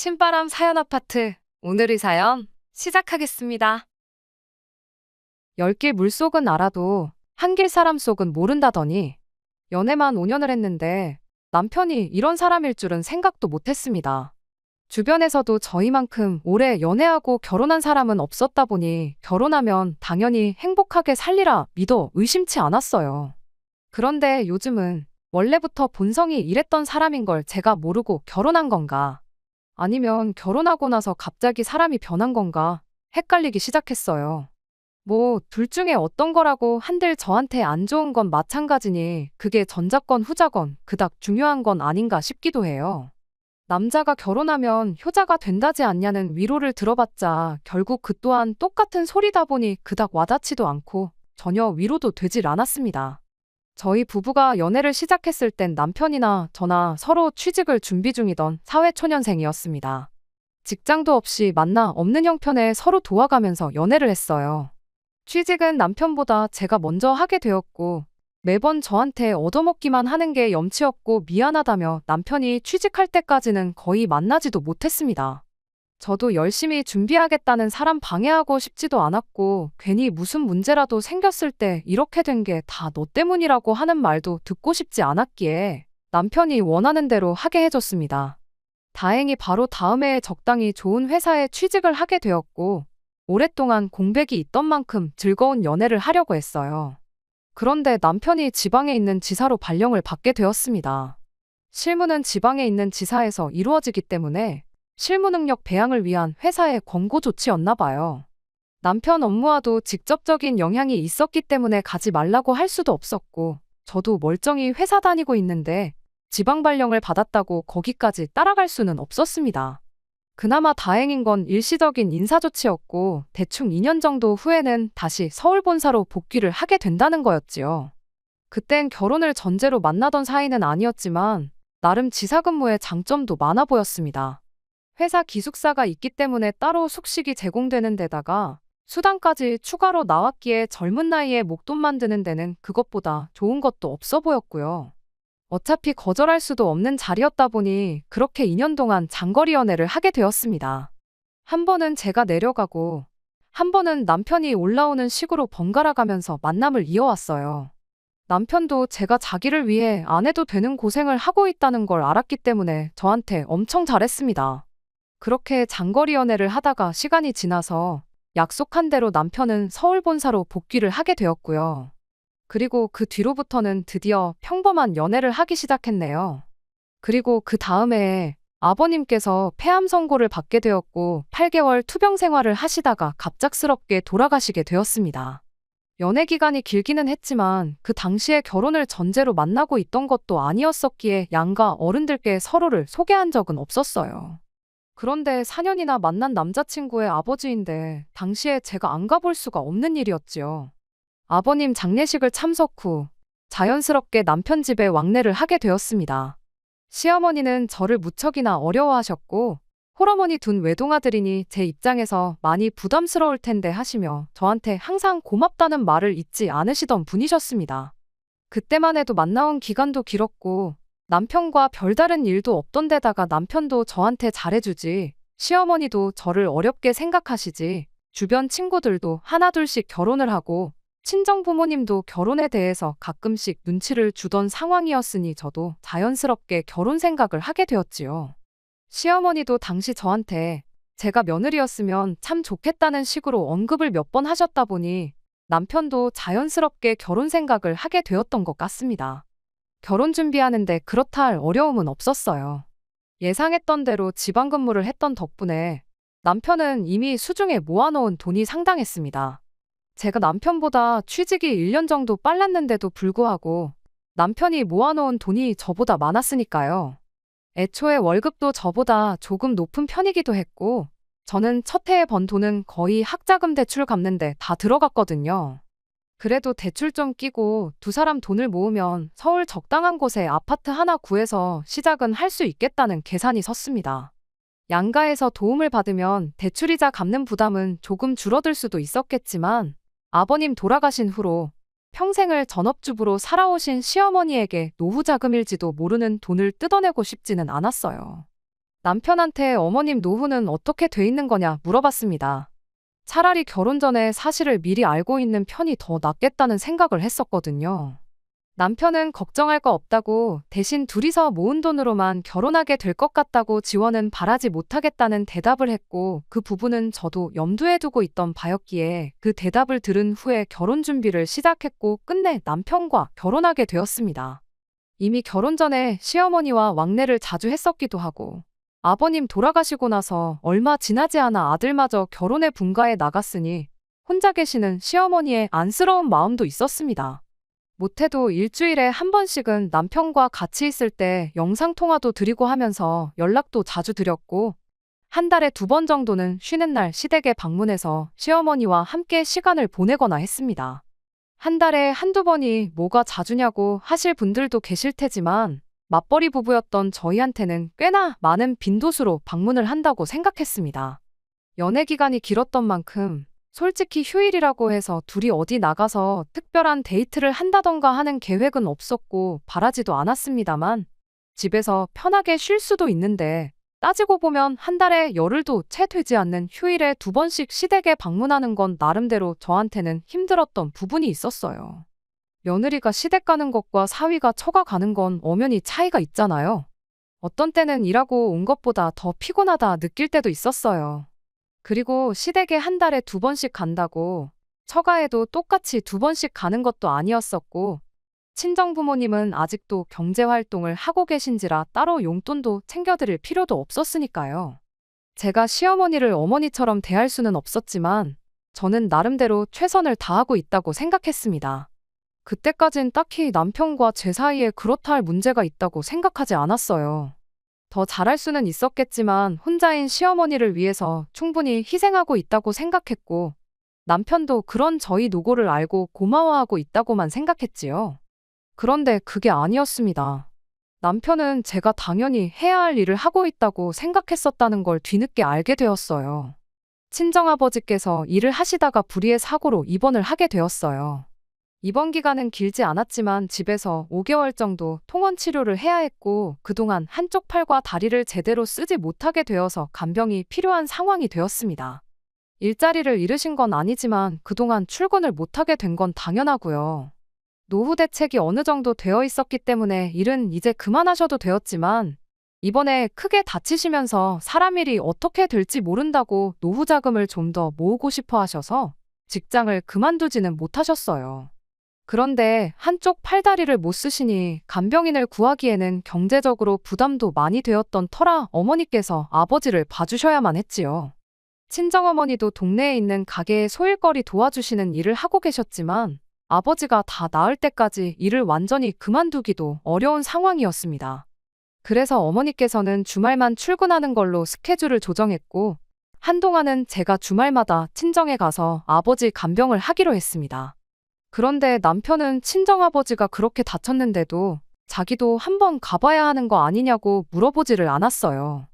신바람 사연 아파트. 오늘의 사연 시작하겠습니다. 열길 물속은 알아도 한길 사람 속은 모른다더니 연애만 5년을 했는데 남편이 이런 사람일 줄은 생각도 못했습니다. 주변에서도 저희만큼 오래 연애하고 결혼한 사람은 없었다 보니 결혼하면 당연히 행복하게 살리라 믿어 의심치 않았어요. 그런데 요즘은 원래부터 본성이 이랬던 사람인 걸 제가 모르고 결혼한 건가? 아니면 결혼하고 나서 갑자기 사람이 변한 건가 헷갈리기 시작했어요. 뭐, 둘 중에 어떤 거라고 한들 저한테 안 좋은 건 마찬가지니 그게 전자건 후자건 그닥 중요한 건 아닌가 싶기도 해요. 남자가 결혼하면 효자가 된다지 않냐는 위로를 들어봤자 결국 그 또한 똑같은 소리다 보니 그닥 와닿지도 않고 전혀 위로도 되질 않았습니다. 저희 부부가 연애를 시작했을 땐 남편이나 저나 서로 취직을 준비 중이던 사회초년생이었습니다. 직장도 없이 만나 없는 형편에 서로 도와가면서 연애를 했어요. 취직은 남편보다 제가 먼저 하게 되었고 매번 저한테 얻어먹기만 하는 게 염치였고 미안하다며 남편이 취직할 때까지는 거의 만나지도 못했습니다. 저도 열심히 준비하겠다는 사람 방해하고 싶지도 않았고 괜히 무슨 문제라도 생겼을 때 이렇게 된 게 다 너 때문이라고 하는 말도 듣고 싶지 않았기에 남편이 원하는 대로 하게 해줬습니다. 다행히 바로 다음 해에 적당히 좋은 회사에 취직을 하게 되었고 오랫동안 공백이 있던 만큼 즐거운 연애를 하려고 했어요. 그런데 남편이 지방에 있는 지사로 발령을 받게 되었습니다. 실무는 지방에 있는 지사에서 이루어지기 때문에 실무 능력 배양을 위한 회사의 권고 조치였나 봐요. 남편 업무와도 직접적인 영향이 있었기 때문에 가지 말라고 할 수도 없었고 저도 멀쩡히 회사 다니고 있는데 지방 발령을 받았다고 거기까지 따라갈 수는 없었습니다. 그나마 다행인 건 일시적인 인사조치였고 대충 2년 정도 후에는 다시 서울 본사로 복귀를 하게 된다는 거였지요. 그땐 결혼을 전제로 만나던 사이는 아니었지만 나름 지사 근무의 장점도 많아 보였습니다. 회사 기숙사가 있기 때문에 따로 숙식이 제공되는 데다가 수당까지 추가로 나왔기에 젊은 나이에 목돈 만드는 데는 그것보다 좋은 것도 없어 보였고요. 어차피 거절할 수도 없는 자리였다 보니 그렇게 2년 동안 장거리 연애를 하게 되었습니다. 한 번은 제가 내려가고 한 번은 남편이 올라오는 식으로 번갈아 가면서 만남을 이어왔어요. 남편도 제가 자기를 위해 안 해도 되는 고생을 하고 있다는 걸 알았기 때문에 저한테 엄청 잘했습니다. 그렇게 장거리 연애를 하다가 시간이 지나서 약속한 대로 남편은 서울 본사로 복귀를 하게 되었고요. 그리고 그 뒤로부터는 드디어 평범한 연애를 하기 시작했네요. 그리고 그 다음 해에 아버님께서 폐암 선고를 받게 되었고 8개월 투병 생활을 하시다가 갑작스럽게 돌아가시게 되었습니다. 연애 기간이 길기는 했지만 그 당시에 결혼을 전제로 만나고 있던 것도 아니었었기에 양가 어른들께 서로를 소개한 적은 없었어요. 그런데 4년이나 만난 남자친구의 아버지인데 당시에 제가 안 가볼 수가 없는 일이었지요. 아버님 장례식을 참석 후 자연스럽게 남편 집에 왕래를 하게 되었습니다. 시어머니는 저를 무척이나 어려워하셨고 홀어머니 둔 외동아들이니 제 입장에서 많이 부담스러울 텐데 하시며 저한테 항상 고맙다는 말을 잊지 않으시던 분이셨습니다. 그때만 해도 만나온 기간도 길었고 남편과 별다른 일도 없던 데다가 남편도 저한테 잘해주지 시어머니도 저를 어렵게 생각하시지 주변 친구들도 하나둘씩 결혼을 하고 친정 부모님도 결혼에 대해서 가끔씩 눈치를 주던 상황이었으니 저도 자연스럽게 결혼 생각을 하게 되었지요. 시어머니도 당시 저한테 제가 며느리였으면 참 좋겠다는 식으로 언급을 몇 번 하셨다 보니 남편도 자연스럽게 결혼 생각을 하게 되었던 것 같습니다. 결혼 준비하는데 그렇다 할 어려움은 없었어요. 예상했던 대로 지방 근무를 했던 덕분에 남편은 이미 수중에 모아놓은 돈이 상당했습니다. 제가 남편보다 취직이 1년 정도 빨랐는데도 불구하고 남편이 모아놓은 돈이 저보다 많았으니까요. 애초에 월급도 저보다 조금 높은 편이기도 했고 저는 첫 해에 번 돈은 거의 학자금 대출 갚는데 다 들어갔거든요. 그래도 대출 좀 끼고 두 사람 돈을 모으면 서울 적당한 곳에 아파트 하나 구해서 시작은 할 수 있겠다는 계산이 섰습니다. 양가에서 도움을 받으면 대출이자 갚는 부담은 조금 줄어들 수도 있었겠지만 아버님 돌아가신 후로 평생을 전업주부로 살아오신 시어머니에게 노후 자금일지도 모르는 돈을 뜯어내고 싶지는 않았어요. 남편한테 어머님 노후는 어떻게 돼 있는 거냐 물어봤습니다. 차라리 결혼 전에 사실을 미리 알고 있는 편이 더 낫겠다는 생각을 했었거든요. 남편은 걱정할 거 없다고 대신 둘이서 모은 돈으로만 결혼하게 될 것 같다고 지원은 바라지 못하겠다는 대답을 했고 그 부분은 저도 염두에 두고 있던 바였기에 그 대답을 들은 후에 결혼 준비를 시작했고 끝내 남편과 결혼하게 되었습니다. 이미 결혼 전에 시어머니와 왕래를 자주 했었기도 하고 아버님 돌아가시고 나서 얼마 지나지 않아 아들마저 결혼에 분가해 나갔으니 혼자 계시는 시어머니의 안쓰러운 마음도 있었습니다. 못해도 일주일에 한 번씩은 남편과 같이 있을 때 영상통화도 드리고 하면서 연락도 자주 드렸고 한 달에 2번 정도는 쉬는 날 시댁에 방문해서 시어머니와 함께 시간을 보내거나 했습니다. 한 달에 한두 번이 뭐가 자주냐고 하실 분들도 계실 테지만 맞벌이 부부였던 저희한테는 꽤나 많은 빈도수로 방문을 한다고 생각했습니다. 연애 기간이 길었던 만큼 솔직히 휴일이라고 해서 둘이 어디 나가서 특별한 데이트를 한다던가 하는 계획은 없었고 바라지도 않았습니다만 집에서 편하게 쉴 수도 있는데 따지고 보면 한 달에 열흘도 채 되지 않는 휴일에 2번씩 시댁에 방문하는 건 나름대로 저한테는 힘들었던 부분이 있었어요. 며느리가 시댁 가는 것과 사위가 처가 가는 건 엄연히 차이가 있잖아요. 어떤 때는 일하고 온 것보다 더 피곤하다 느낄 때도 있었어요. 그리고 시댁에 한 달에 2번씩 간다고 처가에도 똑같이 2번씩 가는 것도 아니었었고 친정 부모님은 아직도 경제활동을 하고 계신지라 따로 용돈도 챙겨드릴 필요도 없었으니까요. 제가 시어머니를 어머니처럼 대할 수는 없었지만 저는 나름대로 최선을 다하고 있다고 생각했습니다. 그때까진 딱히 남편과 제 사이에 그렇다 할 문제가 있다고 생각하지 않았어요. 더 잘할 수는 있었겠지만 혼자인 시어머니를 위해서 충분히 희생하고 있다고 생각했고 남편도 그런 저희 노고를 알고 고마워하고 있다고만 생각했지요. 그런데 그게 아니었습니다. 남편은 제가 당연히 해야 할 일을 하고 있다고 생각했었다는 걸 뒤늦게 알게 되었어요. 친정아버지께서 일을 하시다가 불의의 사고로 입원을 하게 되었어요. 입원 기간은 길지 않았지만 집에서 5개월 정도 통원 치료를 해야 했고 그동안 한쪽 팔과 다리를 제대로 쓰지 못하게 되어서 간병이 필요한 상황이 되었습니다. 일자리를 잃으신 건 아니지만 그동안 출근을 못하게 된 건 당연하고요. 노후 대책이 어느 정도 되어 있었기 때문에 일은 이제 그만하셔도 되었지만 이번에 크게 다치시면서 사람 일이 어떻게 될지 모른다고 노후 자금을 좀 더 모으고 싶어 하셔서 직장을 그만두지는 못하셨어요. 그런데 한쪽 팔다리를 못 쓰시니 간병인을 구하기에는 경제적으로 부담도 많이 되었던 터라 어머니께서 아버지를 봐주셔야만 했지요. 친정어머니도 동네에 있는 가게에 소일거리 도와주시는 일을 하고 계셨지만 아버지가 다 나을 때까지 일을 완전히 그만두기도 어려운 상황이었습니다. 그래서 어머니께서는 주말만 출근하는 걸로 스케줄을 조정했고 한동안은 제가 주말마다 친정에 가서 아버지 간병을 하기로 했습니다. 그런데 남편은 친정아버지가 그렇게 다쳤는데도 자기도 한번 가봐야 하는 거 아니냐고 물어보지를 않았어요.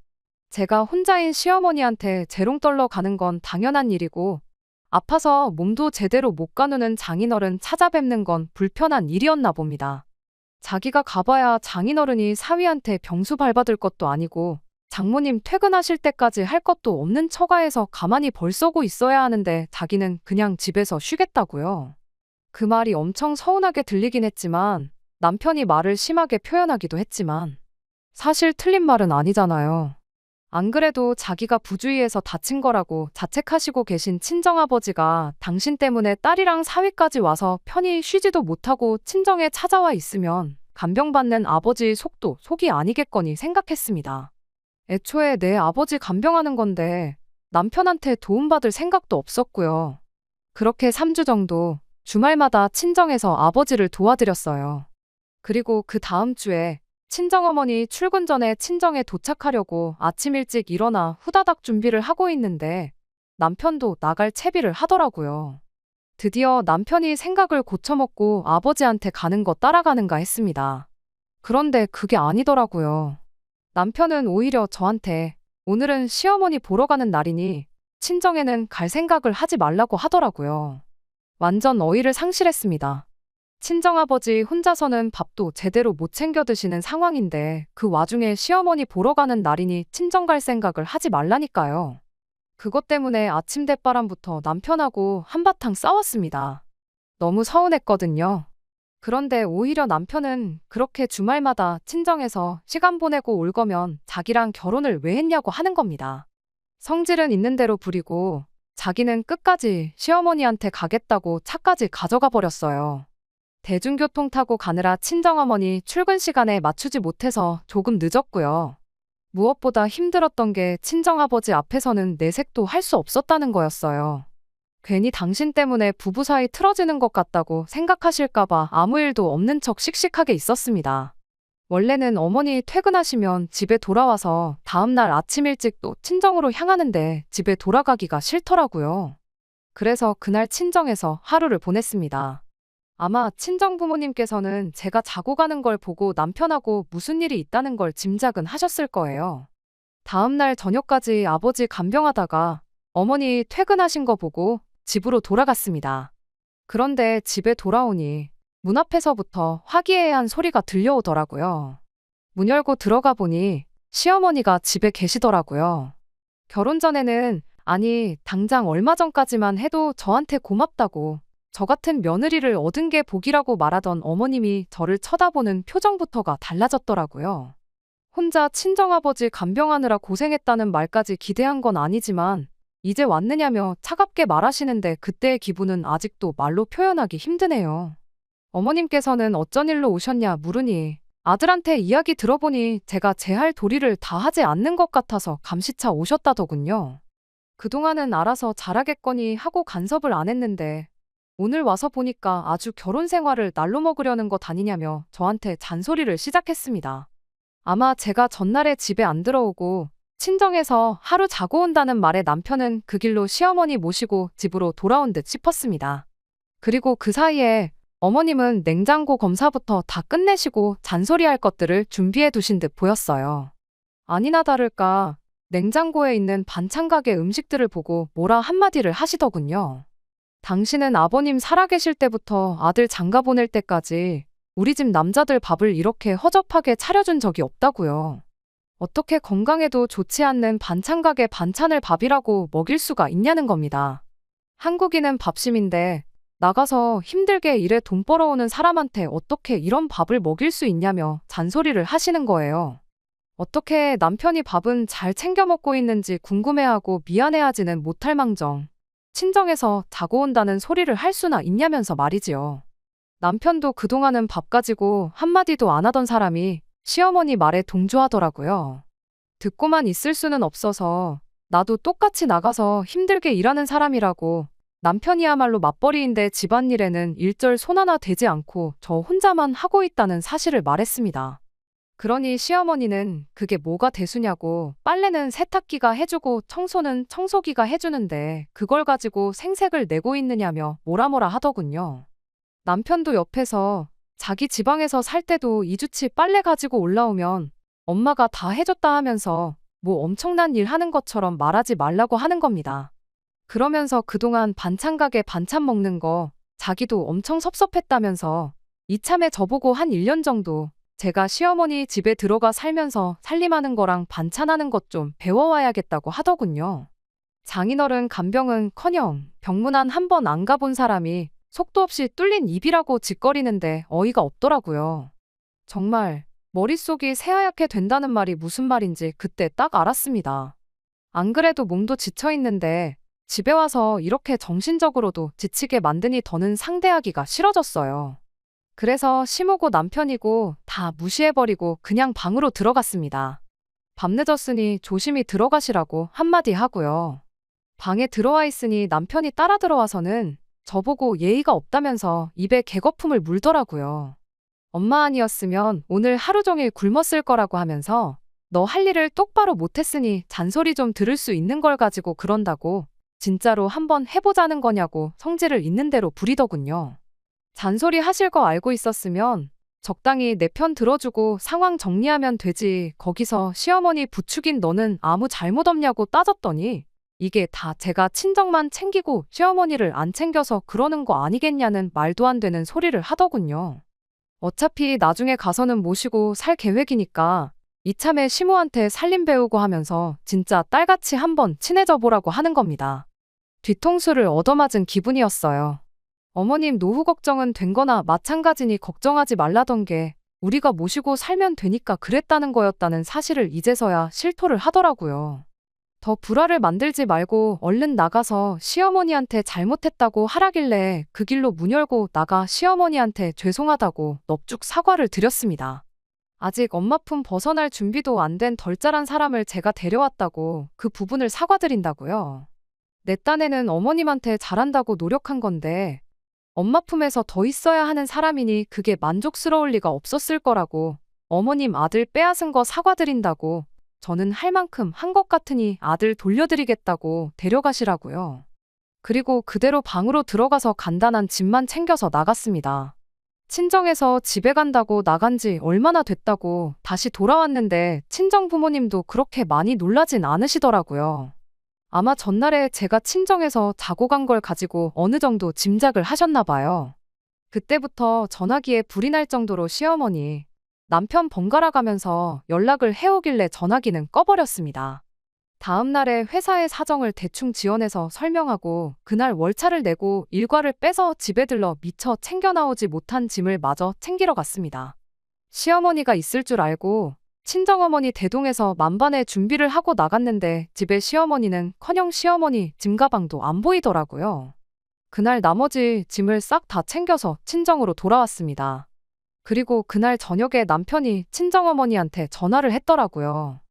제가 혼자인 시어머니한테 재롱 떨러 가는 건 당연한 일이고 아파서 몸도 제대로 못 가누는 장인어른 찾아뵙는 건 불편한 일이었나 봅니다. 자기가 가봐야 장인어른이 사위한테 병수 밟아들 것도 아니고 장모님 퇴근하실 때까지 할 것도 없는 처가에서 가만히 벌 쏘고 있어야 하는데 자기는 그냥 집에서 쉬겠다고요. 그 말이 엄청 서운하게 들리긴 했지만 남편이 말을 심하게 표현하기도 했지만 사실 틀린 말은 아니잖아요. 안 그래도 자기가 부주의해서 다친 거라고 자책하시고 계신 친정아버지가 당신 때문에 딸이랑 사위까지 와서 편히 쉬지도 못하고 친정에 찾아와 있으면 간병받는 아버지 속도 속이 아니겠거니 생각했습니다. 애초에 내 아버지 간병하는 건데 남편한테 도움받을 생각도 없었고요. 그렇게 3주 정도 주말마다 친정에서 아버지를 도와드렸어요. 그리고 그 다음 주에 친정어머니 출근 전에 친정에 도착하려고 아침 일찍 일어나 후다닥 준비를 하고 있는데 남편도 나갈 채비를 하더라고요. 드디어 남편이 생각을 고쳐먹고 아버지한테 가는 거 따라가는가 했습니다. 그런데 그게 아니더라고요. 남편은 오히려 저한테 오늘은 시어머니 보러 가는 날이니 친정에는 갈 생각을 하지 말라고 하더라고요. 완전 어이를 상실했습니다. 친정아버지 혼자서는 밥도 제대로 못 챙겨 드시는 상황인데 그 와중에 시어머니 보러 가는 날이니 친정 갈 생각을 하지 말라니까요. 그것 때문에 아침 대바람부터 남편하고 한바탕 싸웠습니다. 너무 서운했거든요. 그런데 오히려 남편은 그렇게 주말마다 친정에서 시간 보내고 올 거면 자기랑 결혼을 왜 했냐고 하는 겁니다. 성질은 있는 대로 부리고 자기는 끝까지 시어머니한테 가겠다고 차까지 가져가 버렸어요. 대중교통 타고 가느라 친정어머니 출근 시간에 맞추지 못해서 조금 늦었고요. 무엇보다 힘들었던 게 친정아버지 앞에서는 내색도 할 수 없었다는 거였어요. 괜히 당신 때문에 부부 사이 틀어지는 것 같다고 생각하실까봐 아무 일도 없는 척 씩씩하게 있었습니다. 원래는 어머니 퇴근하시면 집에 돌아와서 다음날 아침 일찍 또 친정으로 향하는데 집에 돌아가기가 싫더라고요. 그래서 그날 친정에서 하루를 보냈습니다. 아마 친정 부모님께서는 제가 자고 가는 걸 보고 남편하고 무슨 일이 있다는 걸 짐작은 하셨을 거예요. 다음날 저녁까지 아버지 간병하다가 어머니 퇴근하신 거 보고 집으로 돌아갔습니다. 그런데 집에 돌아오니 문 앞에서부터 화기애애한 소리가 들려오더라고요. 문 열고 들어가 보니 시어머니가 집에 계시더라고요. 결혼 전에는 아니 당장 얼마 전까지만 해도 저한테 고맙다고 저 같은 며느리를 얻은 게 복이라고 말하던 어머님이 저를 쳐다보는 표정부터가 달라졌더라고요. 혼자 친정아버지 간병하느라 고생했다는 말까지 기대한 건 아니지만 이제 왔느냐며 차갑게 말하시는데 그때의 기분은 아직도 말로 표현하기 힘드네요. 어머님께서는 어쩐 일로 오셨냐 물으니 아들한테 이야기 들어보니 제가 제 할 도리를 다 하지 않는 것 같아서 감시차 오셨다더군요. 그동안은 알아서 잘하겠거니 하고 간섭을 안 했는데 오늘 와서 보니까 아주 결혼 생활을 날로 먹으려는 것 아니냐며 저한테 잔소리를 시작했습니다. 아마 제가 전날에 집에 안 들어오고 친정에서 하루 자고 온다는 말에 남편은 그 길로 시어머니 모시고 집으로 돌아온 듯 싶었습니다. 그리고 그 사이에 어머님은 냉장고 검사부터 다 끝내시고 잔소리할 것들을 준비해 두신 듯 보였어요. 아니나 다를까 냉장고에 있는 반찬 가게 음식들을 보고 뭐라 한마디를 하시더군요. 당신은 아버님 살아계실 때부터 아들 장가 보낼 때까지 우리 집 남자들 밥을 이렇게 허접하게 차려준 적이 없다고요. 어떻게 건강에도 좋지 않는 반찬 가게 반찬을 밥이라고 먹일 수가 있냐는 겁니다. 한국인은 밥심인데 나가서 힘들게 일해 돈 벌어오는 사람한테 어떻게 이런 밥을 먹일 수 있냐며 잔소리를 하시는 거예요. 어떻게 남편이 밥은 잘 챙겨 먹고 있는지 궁금해하고 미안해하지는 못할 망정 친정에서 자고 온다는 소리를 할 수나 있냐면서 말이지요. 남편도 그동안은 밥 가지고 한마디도 안 하던 사람이 시어머니 말에 동조하더라고요. 듣고만 있을 수는 없어서 나도 똑같이 나가서 힘들게 일하는 사람이라고 남편이야말로 맞벌이인데 집안일에는 일절 손 하나 대지 않고 저 혼자만 하고 있다는 사실을 말했습니다. 그러니 시어머니는 그게 뭐가 대수냐고 빨래는 세탁기가 해주고 청소는 청소기가 해주는데 그걸 가지고 생색을 내고 있느냐며 뭐라 하더군요. 남편도 옆에서 자기 지방에서 살 때도 2주치 빨래 가지고 올라오면 엄마가 다 해줬다 하면서 뭐 엄청난 일 하는 것처럼 말하지 말라고 하는 겁니다. 그러면서 그동안 반찬 가게 반찬 먹는 거 자기도 엄청 섭섭했다면서 이참에 저보고 한 1년 정도 제가 시어머니 집에 들어가 살면서 살림하는 거랑 반찬하는 것 좀 배워와야겠다고 하더군요. 장인어른 간병은커녕 병문안 한 번 안 가본 사람이 속도 없이 뚫린 입이라고 짓거리는데 어이가 없더라고요. 정말 머릿속이 새하얗게 된다는 말이 무슨 말인지 그때 딱 알았습니다. 안 그래도 몸도 지쳐있는데 집에 와서 이렇게 정신적으로도 지치게 만드니 더는 상대하기가 싫어졌어요. 그래서 시모고 남편이고 다 무시해버리고 그냥 방으로 들어갔습니다. 밤늦었으니 조심히 들어가시라고 한마디 하고요. 방에 들어와 있으니 남편이 따라 들어와서는 저보고 예의가 없다면서 입에 개거품을 물더라고요. 엄마 아니었으면 오늘 하루 종일 굶었을 거라고 하면서 너 할 일을 똑바로 못했으니 잔소리 좀 들을 수 있는 걸 가지고 그런다고 진짜로 한번 해보자는 거냐고 성질을 있는 대로 부리더군요. 잔소리 하실 거 알고 있었으면 적당히 내 편 들어주고 상황 정리하면 되지. 거기서 시어머니 부축인 너는 아무 잘못 없냐고 따졌더니 이게 다 제가 친정만 챙기고 시어머니를 안 챙겨서 그러는 거 아니겠냐는 말도 안 되는 소리를 하더군요. 어차피 나중에 가서는 모시고 살 계획이니까 이참에 시모한테 살림 배우고 하면서 진짜 딸같이 한번 친해져 보라고 하는 겁니다. 뒤통수를 얻어맞은 기분이었어요. 어머님 노후 걱정은 된 거나 마찬가지니 걱정하지 말라던 게 우리가 모시고 살면 되니까 그랬다는 거였다는 사실을 이제서야 실토를 하더라고요. 더 불화를 만들지 말고 얼른 나가서 시어머니한테 잘못했다고 하라길래 그 길로 문 열고 나가 시어머니한테 죄송하다고 넙죽 사과를 드렸습니다. 아직 엄마 품 벗어날 준비도 안 된 덜짤한 사람을 제가 데려왔다고 그 부분을 사과드린다고요. 내 딴에는 어머님한테 잘한다고 노력한 건데 엄마 품에서 더 있어야 하는 사람이니 그게 만족스러울 리가 없었을 거라고 어머님 아들 빼앗은 거 사과드린다고 저는 할 만큼 한 것 같으니 아들 돌려드리겠다고 데려가시라고요. 그리고 그대로 방으로 들어가서 간단한 짐만 챙겨서 나갔습니다. 친정에서 집에 간다고 나간 지 얼마나 됐다고 다시 돌아왔는데 친정 부모님도 그렇게 많이 놀라진 않으시더라고요. 아마 전날에 제가 친정에서 자고 간 걸 가지고 어느 정도 짐작을 하셨나 봐요. 그때부터 전화기에 불이 날 정도로 시어머니, 남편 번갈아 가면서 연락을 해오길래 전화기는 꺼버렸습니다. 다음 날에 회사의 사정을 대충 지어내서 설명하고 그날 월차를 내고 일과를 빼서 집에 들러 미처 챙겨 나오지 못한 짐을 마저 챙기러 갔습니다. 시어머니가 있을 줄 알고 친정어머니 대동해서 만반의 준비를 하고 나갔는데 집에 시어머니는 커녕 시어머니 짐가방도 안 보이더라고요. 그날 나머지 짐을 싹 다 챙겨서 친정으로 돌아왔습니다. 그리고 그날 저녁에 남편이 친정어머니한테 전화를 했더라고요.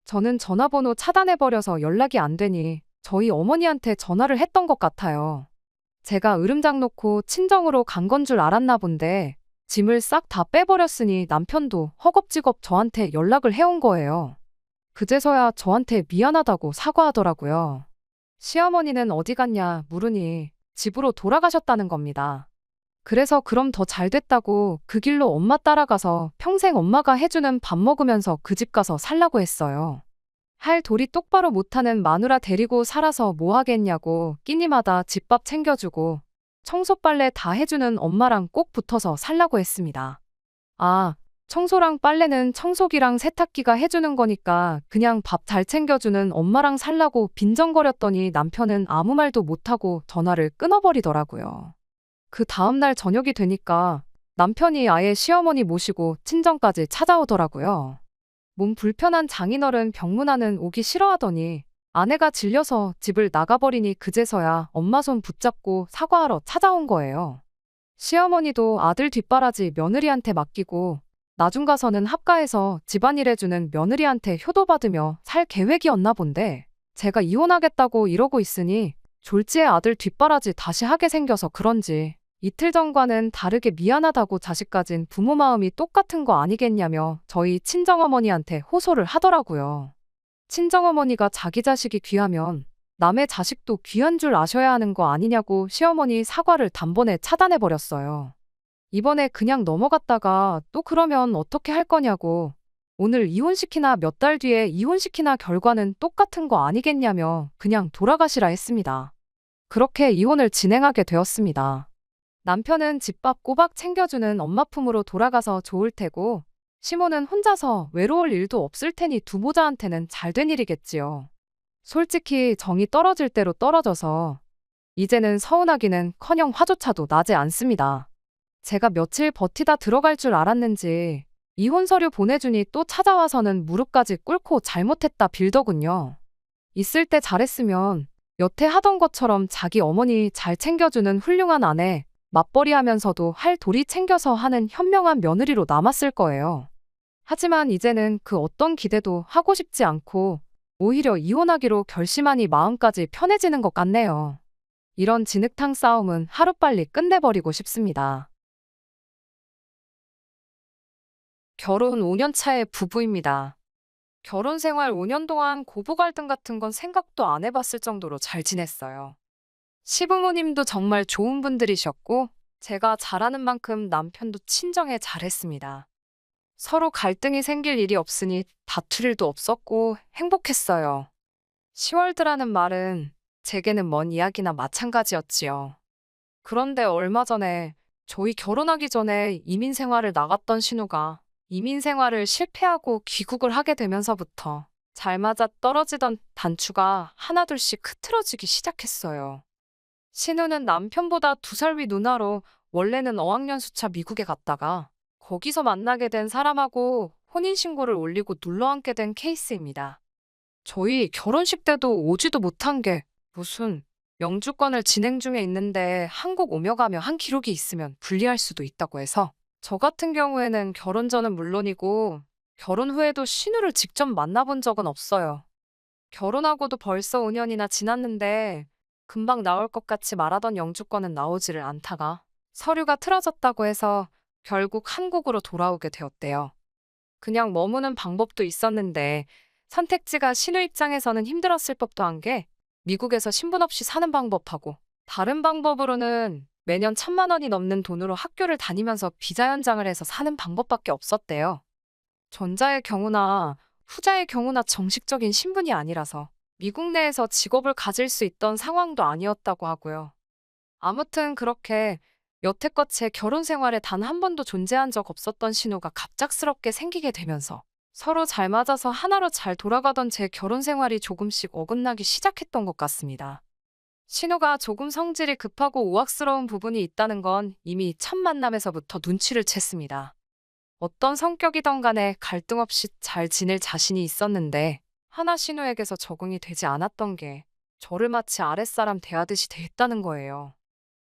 저는 전화번호 차단해버려서 연락이 안 되니 저희 어머니한테 전화를 했던 것 같아요. 제가 으름장 놓고 친정으로 간 건 줄 알았나 본데 짐을 싹 다 빼버렸으니 남편도 허겁지겁 저한테 연락을 해온 거예요. 그제서야 저한테 미안하다고 사과하더라고요. 시어머니는 어디 갔냐 물으니 집으로 돌아가셨다는 겁니다. 그래서 그럼 더 잘 됐다고 그 길로 엄마 따라가서 평생 엄마가 해주는 밥 먹으면서 그 집 가서 살라고 했어요. 할 도리 똑바로 못하는 마누라 데리고 살아서 뭐 하겠냐고 끼니마다 집밥 챙겨주고 청소 빨래 다 해주는 엄마랑 꼭 붙어서 살라고 했습니다. 아, 청소랑 빨래는 청소기랑 세탁기가 해주는 거니까 그냥 밥 잘 챙겨주는 엄마랑 살라고 빈정거렸더니 남편은 아무 말도 못하고 전화를 끊어버리더라고요. 그 다음날 저녁이 되니까 남편이 아예 시어머니 모시고 친정까지 찾아오더라고요. 몸 불편한 장인어른 병문안은 오기 싫어하더니 아내가 질려서 집을 나가버리니 그제서야 엄마 손 붙잡고 사과하러 찾아온 거예요. 시어머니도 아들 뒷바라지 며느리한테 맡기고 나중 가서는 합가해서 집안일 해주는 며느리한테 효도받으며 살 계획이었나 본데 제가 이혼하겠다고 이러고 있으니 졸지에 아들 뒷바라지 다시 하게 생겨서 그런지 이틀 전과는 다르게 미안하다고 자식 가진 부모 마음이 똑같은 거 아니겠냐며 저희 친정어머니한테 호소를 하더라고요. 친정어머니가 자기 자식이 귀하면 남의 자식도 귀한 줄 아셔야 하는 거 아니냐고 시어머니 사과를 단번에 차단해버렸어요. 이번에 그냥 넘어갔다가 또 그러면 어떻게 할 거냐고 오늘 이혼시키나 몇 달 뒤에 이혼시키나 결과는 똑같은 거 아니겠냐며 그냥 돌아가시라 했습니다. 그렇게 이혼을 진행하게 되었습니다. 남편은 집밥 꼬박 챙겨주는 엄마 품으로 돌아가서 좋을 테고 시모는 혼자서 외로울 일도 없을 테니 두모자한테는 잘된 일이겠지요. 솔직히 정이 떨어질 대로 떨어져서 이제는 서운하기는커녕 화조차도 나지 않습니다. 제가 며칠 버티다 들어갈 줄 알았는지 이혼 서류 보내주니 또 찾아와서는 무릎까지 꿇고 잘못했다 빌더군요. 있을 때 잘했으면 여태 하던 것처럼 자기 어머니 잘 챙겨주는 훌륭한 아내, 맞벌이하면서도 할 도리 챙겨서 하는 현명한 며느리로 남았을 거예요. 하지만 이제는 그 어떤 기대도 하고 싶지 않고 오히려 이혼하기로 결심하니 마음까지 편해지는 것 같네요. 이런 진흙탕 싸움은 하루빨리 끝내버리고 싶습니다. 결혼 5년 차의 부부입니다. 결혼 생활 5년 동안 고부 갈등 같은 건 생각도 안 해봤을 정도로 잘 지냈어요. 시부모님도 정말 좋은 분들이셨고 제가 잘하는 만큼 남편도 친정에 잘했습니다. 서로 갈등이 생길 일이 없으니 다툴 일도 없었고 행복했어요. 시월드라는 말은 제게는 먼 이야기나 마찬가지였지요. 그런데 얼마 전에 저희 결혼하기 전에 이민 생활을 나갔던 신우가 이민 생활을 실패하고 귀국을 하게 되면서부터 잘 맞아 떨어지던 단추가 하나둘씩 흐트러지기 시작했어요. 신우는 남편보다 2살 위 누나로 원래는 어학연수차 미국에 갔다가 거기서 만나게 된 사람하고 혼인신고를 올리고 눌러앉게 된 케이스입니다. 저희 결혼식 때도 오지도 못한 게 무슨 영주권을 진행 중에 있는데 한국 오며 가며 한 기록이 있으면 불리할 수도 있다고 해서 저 같은 경우에는 결혼 전은 물론이고 결혼 후에도 신우를 직접 만나본 적은 없어요. 결혼하고도 벌써 5년이나 지났는데 금방 나올 것 같이 말하던 영주권은 나오지를 않다가 서류가 틀어졌다고 해서 결국 한국으로 돌아오게 되었대요. 그냥 머무는 방법도 있었는데 선택지가 신우 입장에서는 힘들었을 법도 한 게 미국에서 신분 없이 사는 방법하고 다른 방법으로는 매년 1,000만 원이 넘는 돈으로 학교를 다니면서 비자 연장을 해서 사는 방법밖에 없었대요. 전자의 경우나 후자의 경우나 정식적인 신분이 아니라서 미국 내에서 직업을 가질 수 있던 상황도 아니었다고 하고요. 아무튼 그렇게 여태껏 제 결혼 생활에 단 한 번도 존재한 적 없었던 신우가 갑작스럽게 생기게 되면서 서로 잘 맞아서 하나로 잘 돌아가던 제 결혼 생활이 조금씩 어긋나기 시작했던 것 같습니다. 신우가 조금 성질이 급하고 우악스러운 부분이 있다는 건 이미 첫 만남에서부터 눈치를 챘습니다. 어떤 성격이던 간에 갈등 없이 잘 지낼 자신이 있었는데 하나 신우에게서 적응이 되지 않았던 게 저를 마치 아랫사람 대하듯이 대했다는 거예요.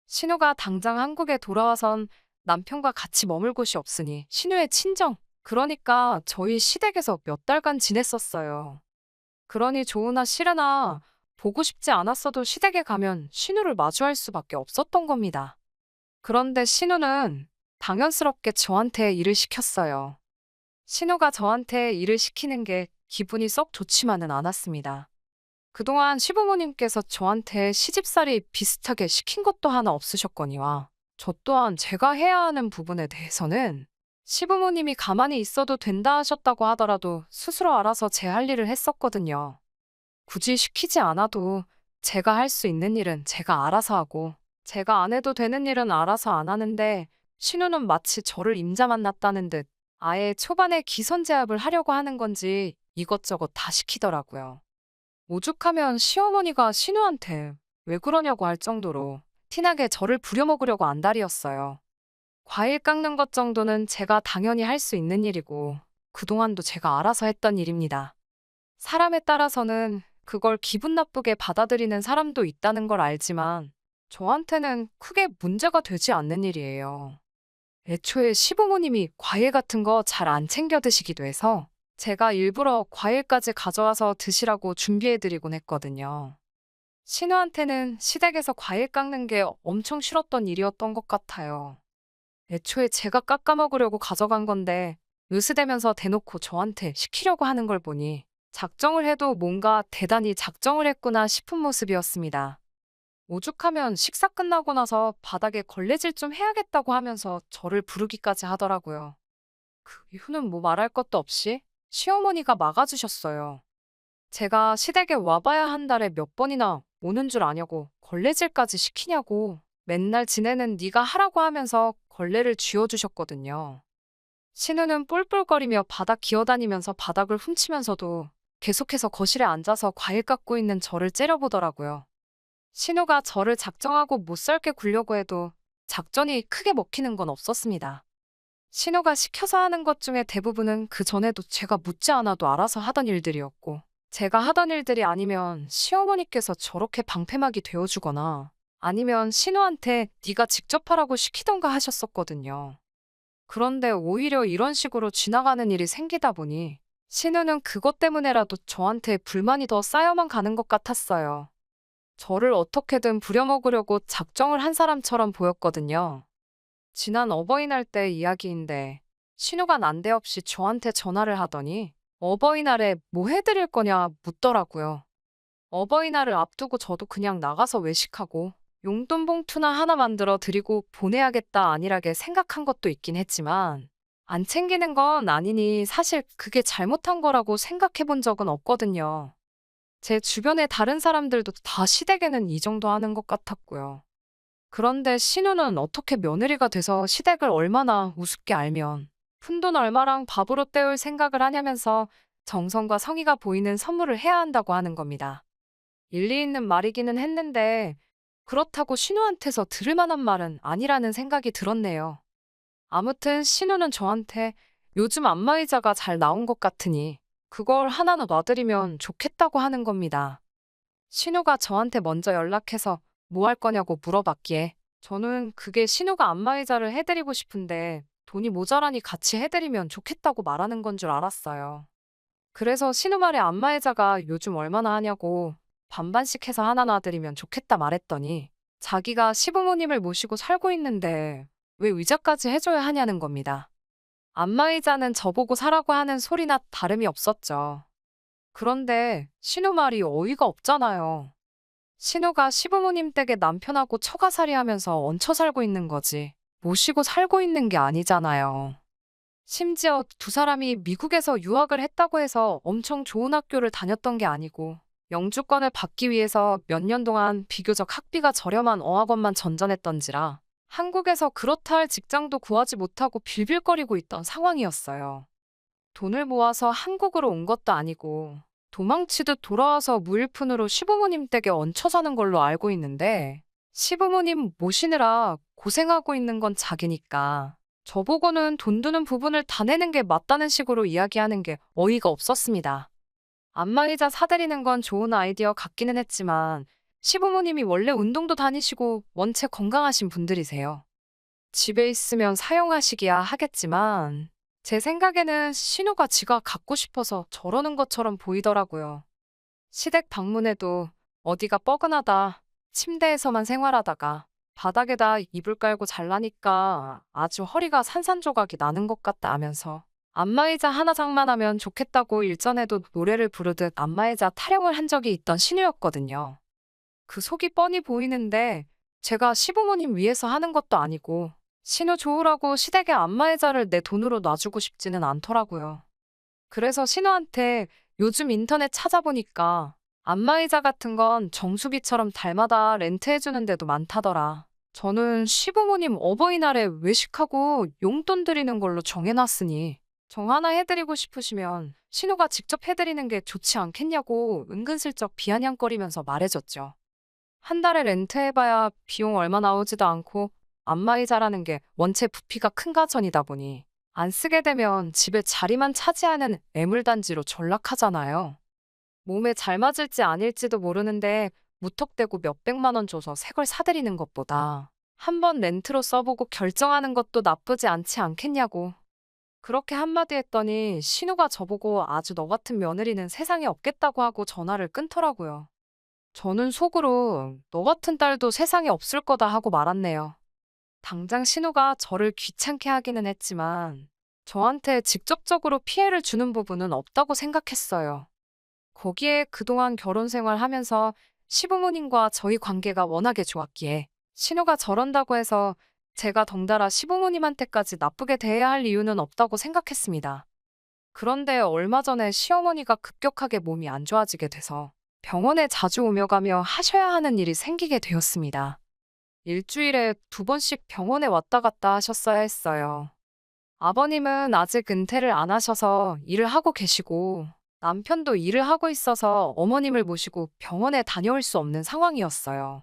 신우가 당장 한국에 돌아와선 남편과 같이 머물 곳이 없으니 신우의 친정, 그러니까 저희 시댁에서 몇 달간 지냈었어요. 그러니 좋으나 싫으나 보고 싶지 않았어도 시댁에 가면 신우를 마주할 수밖에 없었던 겁니다. 그런데 신우는 당연스럽게 저한테 일을 시켰어요. 신우가 저한테 일을 시키는 게 기분이 썩 좋지만은 않았습니다. 그동안 시부모님께서 저한테 시집살이 비슷하게 시킨 것도 하나 없으셨거니와 저 또한 제가 해야 하는 부분에 대해서는 시부모님이 가만히 있어도 된다 하셨다고 하더라도 스스로 알아서 제 할 일을 했었거든요. 굳이 시키지 않아도 제가 할 수 있는 일은 제가 알아서 하고 제가 안 해도 되는 일은 알아서 안 하는데 신우는 마치 저를 임자 만났다는 듯 아예 초반에 기선제압을 하려고 하는 건지 이것저것 다 시키더라고요. 오죽하면 시어머니가 신우한테 왜 그러냐고 할 정도로 티나게 저를 부려먹으려고 안달이었어요. 과일 깎는 것 정도는 제가 당연히 할 수 있는 일이고 그동안도 제가 알아서 했던 일입니다. 사람에 따라서는 그걸 기분 나쁘게 받아들이는 사람도 있다는 걸 알지만 저한테는 크게 문제가 되지 않는 일이에요. 애초에 시부모님이 과일 같은 거 잘 안 챙겨 드시기도 해서 제가 일부러 과일까지 가져와서 드시라고 준비해드리곤 했거든요. 신우한테는 시댁에서 과일 깎는 게 엄청 싫었던 일이었던 것 같아요. 애초에 제가 깎아 먹으려고 가져간 건데 으스대면서 대놓고 저한테 시키려고 하는 걸 보니 작정을 해도 뭔가 대단히 작정을 했구나 싶은 모습이었습니다. 오죽하면 식사 끝나고 나서 바닥에 걸레질 좀 해야겠다고 하면서 저를 부르기까지 하더라고요. 그 이후는 뭐 말할 것도 없이 시어머니가 막아주셨어요. 제가 시댁에 와봐야 한 달에 몇 번이나 오는 줄 아냐고 걸레질까지 시키냐고 맨날 지내는 네가 하라고 하면서 걸레를 쥐어주셨거든요. 신우는 뿔뿔거리며 바닥 기어다니면서 바닥을 훔치면서도 계속해서 거실에 앉아서 과일 깎고 있는 저를 째려보더라고요. 신우가 저를 작정하고 못살게 굴려고 해도 작전이 크게 먹히는 건 없었습니다. 신우가 시켜서 하는 것 중에 대부분은 그 전에도 제가 묻지 않아도 알아서 하던 일들이었고 제가 하던 일들이 아니면 시어머니께서 저렇게 방패막이 되어주거나 아니면 신우한테 네가 직접 하라고 시키던가 하셨었거든요. 그런데 오히려 이런 식으로 지나가는 일이 생기다 보니 신우는 그것 때문에라도 저한테 불만이 더 쌓여만 가는 것 같았어요. 저를 어떻게든 부려먹으려고 작정을 한 사람처럼 보였거든요. 지난 어버이날 때 이야기인데 신우가 난데없이 저한테 전화를 하더니 어버이날에 뭐 해드릴 거냐 묻더라고요. 어버이날을 앞두고 저도 그냥 나가서 외식하고 용돈 봉투나 하나 만들어 드리고 보내야겠다 안일하게 생각한 것도 있긴 했지만 안 챙기는 건 아니니 사실 그게 잘못한 거라고 생각해 본 적은 없거든요. 제 주변의 다른 사람들도 다 시댁에는 이 정도 하는 것 같았고요. 그런데 신우는 어떻게 며느리가 돼서 시댁을 얼마나 우습게 알면 푼돈 얼마랑 밥으로 때울 생각을 하냐면서 정성과 성의가 보이는 선물을 해야 한다고 하는 겁니다. 일리 있는 말이기는 했는데 그렇다고 신우한테서 들을 만한 말은 아니라는 생각이 들었네요. 아무튼 신우는 저한테 요즘 안마의자가 잘 나온 것 같으니 그걸 하나는 놔드리면 좋겠다고 하는 겁니다. 신우가 저한테 먼저 연락해서 뭐 할 거냐고 물어봤기에 저는 그게 신우가 안마의자를 해드리고 싶은데 돈이 모자라니 같이 해드리면 좋겠다고 말하는 건 줄 알았어요. 그래서 신우 말에 안마의자가 요즘 얼마나 하냐고 반반씩 해서 하나 놔드리면 좋겠다 말했더니 자기가 시부모님을 모시고 살고 있는데 왜 의자까지 해줘야 하냐는 겁니다. 안마의자는 저보고 사라고 하는 소리나 다름이 없었죠. 그런데 신우 말이 어이가 없잖아요. 신우가 시부모님 댁에 남편하고 처가살이 하면서 얹혀 살고 있는 거지. 모시고 살고 있는 게 아니잖아요. 심지어 두 사람이 미국에서 유학을 했다고 해서 엄청 좋은 학교를 다녔던 게 아니고 영주권을 받기 위해서 몇 년 동안 비교적 학비가 저렴한 어학원만 전전했던지라 한국에서 그렇다 할 직장도 구하지 못하고 빌빌거리고 있던 상황이었어요. 돈을 모아서 한국으로 온 것도 아니고 도망치듯 돌아와서 무일푼으로 시부모님 댁에 얹혀 사는 걸로 알고 있는데 시부모님 모시느라 고생하고 있는 건 자기니까 저보고는 돈 드는 부분을 다 내는 게 맞다는 식으로 이야기하는 게 어이가 없었습니다. 안마의자 사드리는 건 좋은 아이디어 같기는 했지만 시부모님이 원래 운동도 다니시고 원체 건강하신 분들이세요. 집에 있으면 사용하시기야 하겠지만 제 생각에는 신우가 지가 갖고 싶어서 저러는 것처럼 보이더라고요. 시댁 방문해도 어디가 뻐근하다, 침대에서만 생활하다가 바닥에다 이불 깔고 잘라니까 아주 허리가 산산조각이 나는 것 같다 하면서 안마의자 하나 장만하면 좋겠다고 일전에도 노래를 부르듯 안마의자 타령을 한 적이 있던 신우였거든요. 그 속이 뻔히 보이는데 제가 시부모님 위해서 하는 것도 아니고 신우 좋으라고 시댁에 안마의자를 내 돈으로 놔주고 싶지는 않더라고요. 그래서 신우한테 요즘 인터넷 찾아보니까 안마의자 같은 건 정수기처럼 달마다 렌트해주는 데도 많다더라. 저는 시부모님 어버이날에 외식하고 용돈 드리는 걸로 정해놨으니 정 하나 해드리고 싶으시면 신우가 직접 해드리는 게 좋지 않겠냐고 은근슬쩍 비아냥거리면서 말해줬죠. 한 달에 렌트해봐야 비용 얼마 나오지도 않고 안마의자라는 게 원체 부피가 큰 가전이다 보니 안 쓰게 되면 집에 자리만 차지하는 애물단지로 전락하잖아요. 몸에 잘 맞을지 아닐지도 모르는데 무턱대고 몇백만 원 줘서 새 걸 사드리는 것보다 한번 렌트로 써보고 결정하는 것도 나쁘지 않지 않겠냐고. 그렇게 한마디 했더니 신우가 저보고 아주 너 같은 며느리는 세상에 없겠다고 하고 전화를 끊더라고요. 저는 속으로 너 같은 딸도 세상에 없을 거다 하고 말았네요. 당장 신우가 저를 귀찮게 하기는 했지만 저한테 직접적으로 피해를 주는 부분은 없다고 생각했어요. 거기에 그동안 결혼 생활하면서 시부모님과 저희 관계가 워낙에 좋았기에 신우가 저런다고 해서 제가 덩달아 시부모님한테까지 나쁘게 대해야 할 이유는 없다고 생각했습니다. 그런데 얼마 전에 시어머니가 급격하게 몸이 안 좋아지게 돼서 병원에 자주 오며 가며 하셔야 하는 일이 생기게 되었습니다. 일주일에 2번씩 병원에 왔다 갔다 하셨어야 했어요. 아버님은 아직 은퇴를 안 하셔서 일을 하고 계시고 남편도 일을 하고 있어서 어머님을 모시고 병원에 다녀올 수 없는 상황이었어요.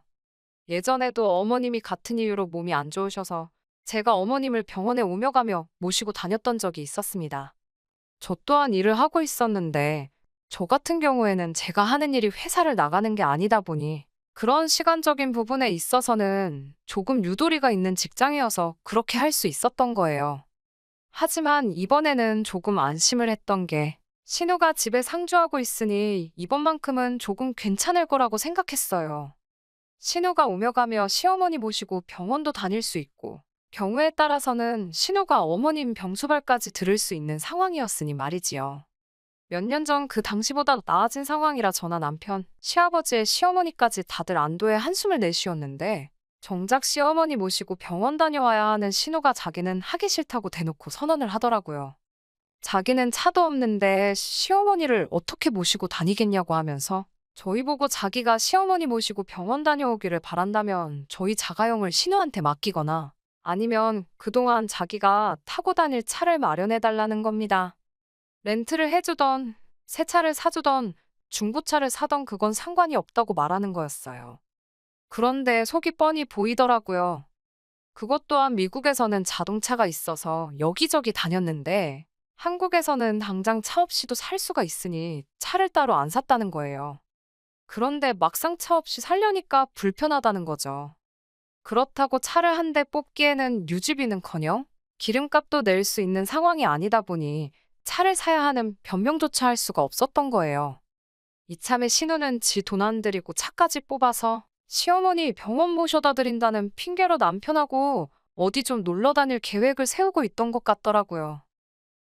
예전에도 어머님이 같은 이유로 몸이 안 좋으셔서 제가 어머님을 병원에 오며 가며 모시고 다녔던 적이 있었습니다. 저 또한 일을 하고 있었는데 저 같은 경우에는 제가 하는 일이 회사를 나가는 게 아니다 보니 그런 시간적인 부분에 있어서는 조금 유도리가 있는 직장이어서 그렇게 할 수 있었던 거예요. 하지만 이번에는 조금 안심을 했던 게 신우가 집에 상주하고 있으니 이번만큼은 조금 괜찮을 거라고 생각했어요. 신우가 오며 가며 시어머니 모시고 병원도 다닐 수 있고 경우에 따라서는 신우가 어머님 병수발까지 들을 수 있는 상황이었으니 말이지요. 몇 년 전 그 당시보다 나아진 상황이라 저나 남편, 시아버지의 시어머니까지 다들 안도의 한숨을 내쉬었는데 정작 시어머니 모시고 병원 다녀와야 하는 신우가 자기는 하기 싫다고 대놓고 선언을 하더라고요. 자기는 차도 없는데 시어머니를 어떻게 모시고 다니겠냐고 하면서 저희 보고 자기가 시어머니 모시고 병원 다녀오기를 바란다면 저희 자가용을 신우한테 맡기거나 아니면 그동안 자기가 타고 다닐 차를 마련해 달라는 겁니다. 렌트를 해주던, 새 차를 사주던, 중고차를 사던 그건 상관이 없다고 말하는 거였어요. 그런데 속이 뻔히 보이더라고요. 그것 또한 미국에서는 자동차가 있어서 여기저기 다녔는데 한국에서는 당장 차 없이도 살 수가 있으니 차를 따로 안 샀다는 거예요. 그런데 막상 차 없이 살려니까 불편하다는 거죠. 그렇다고 차를 한 대 뽑기에는 유지비는커녕 기름값도 낼 수 있는 상황이 아니다 보니 차를 사야 하는 변명조차 할 수가 없었던 거예요. 이참에 신우는 지 돈 안 들이고 차까지 뽑아서 시어머니 병원 모셔다 드린다는 핑계로 남편하고 어디 좀 놀러 다닐 계획을 세우고 있던 것 같더라고요.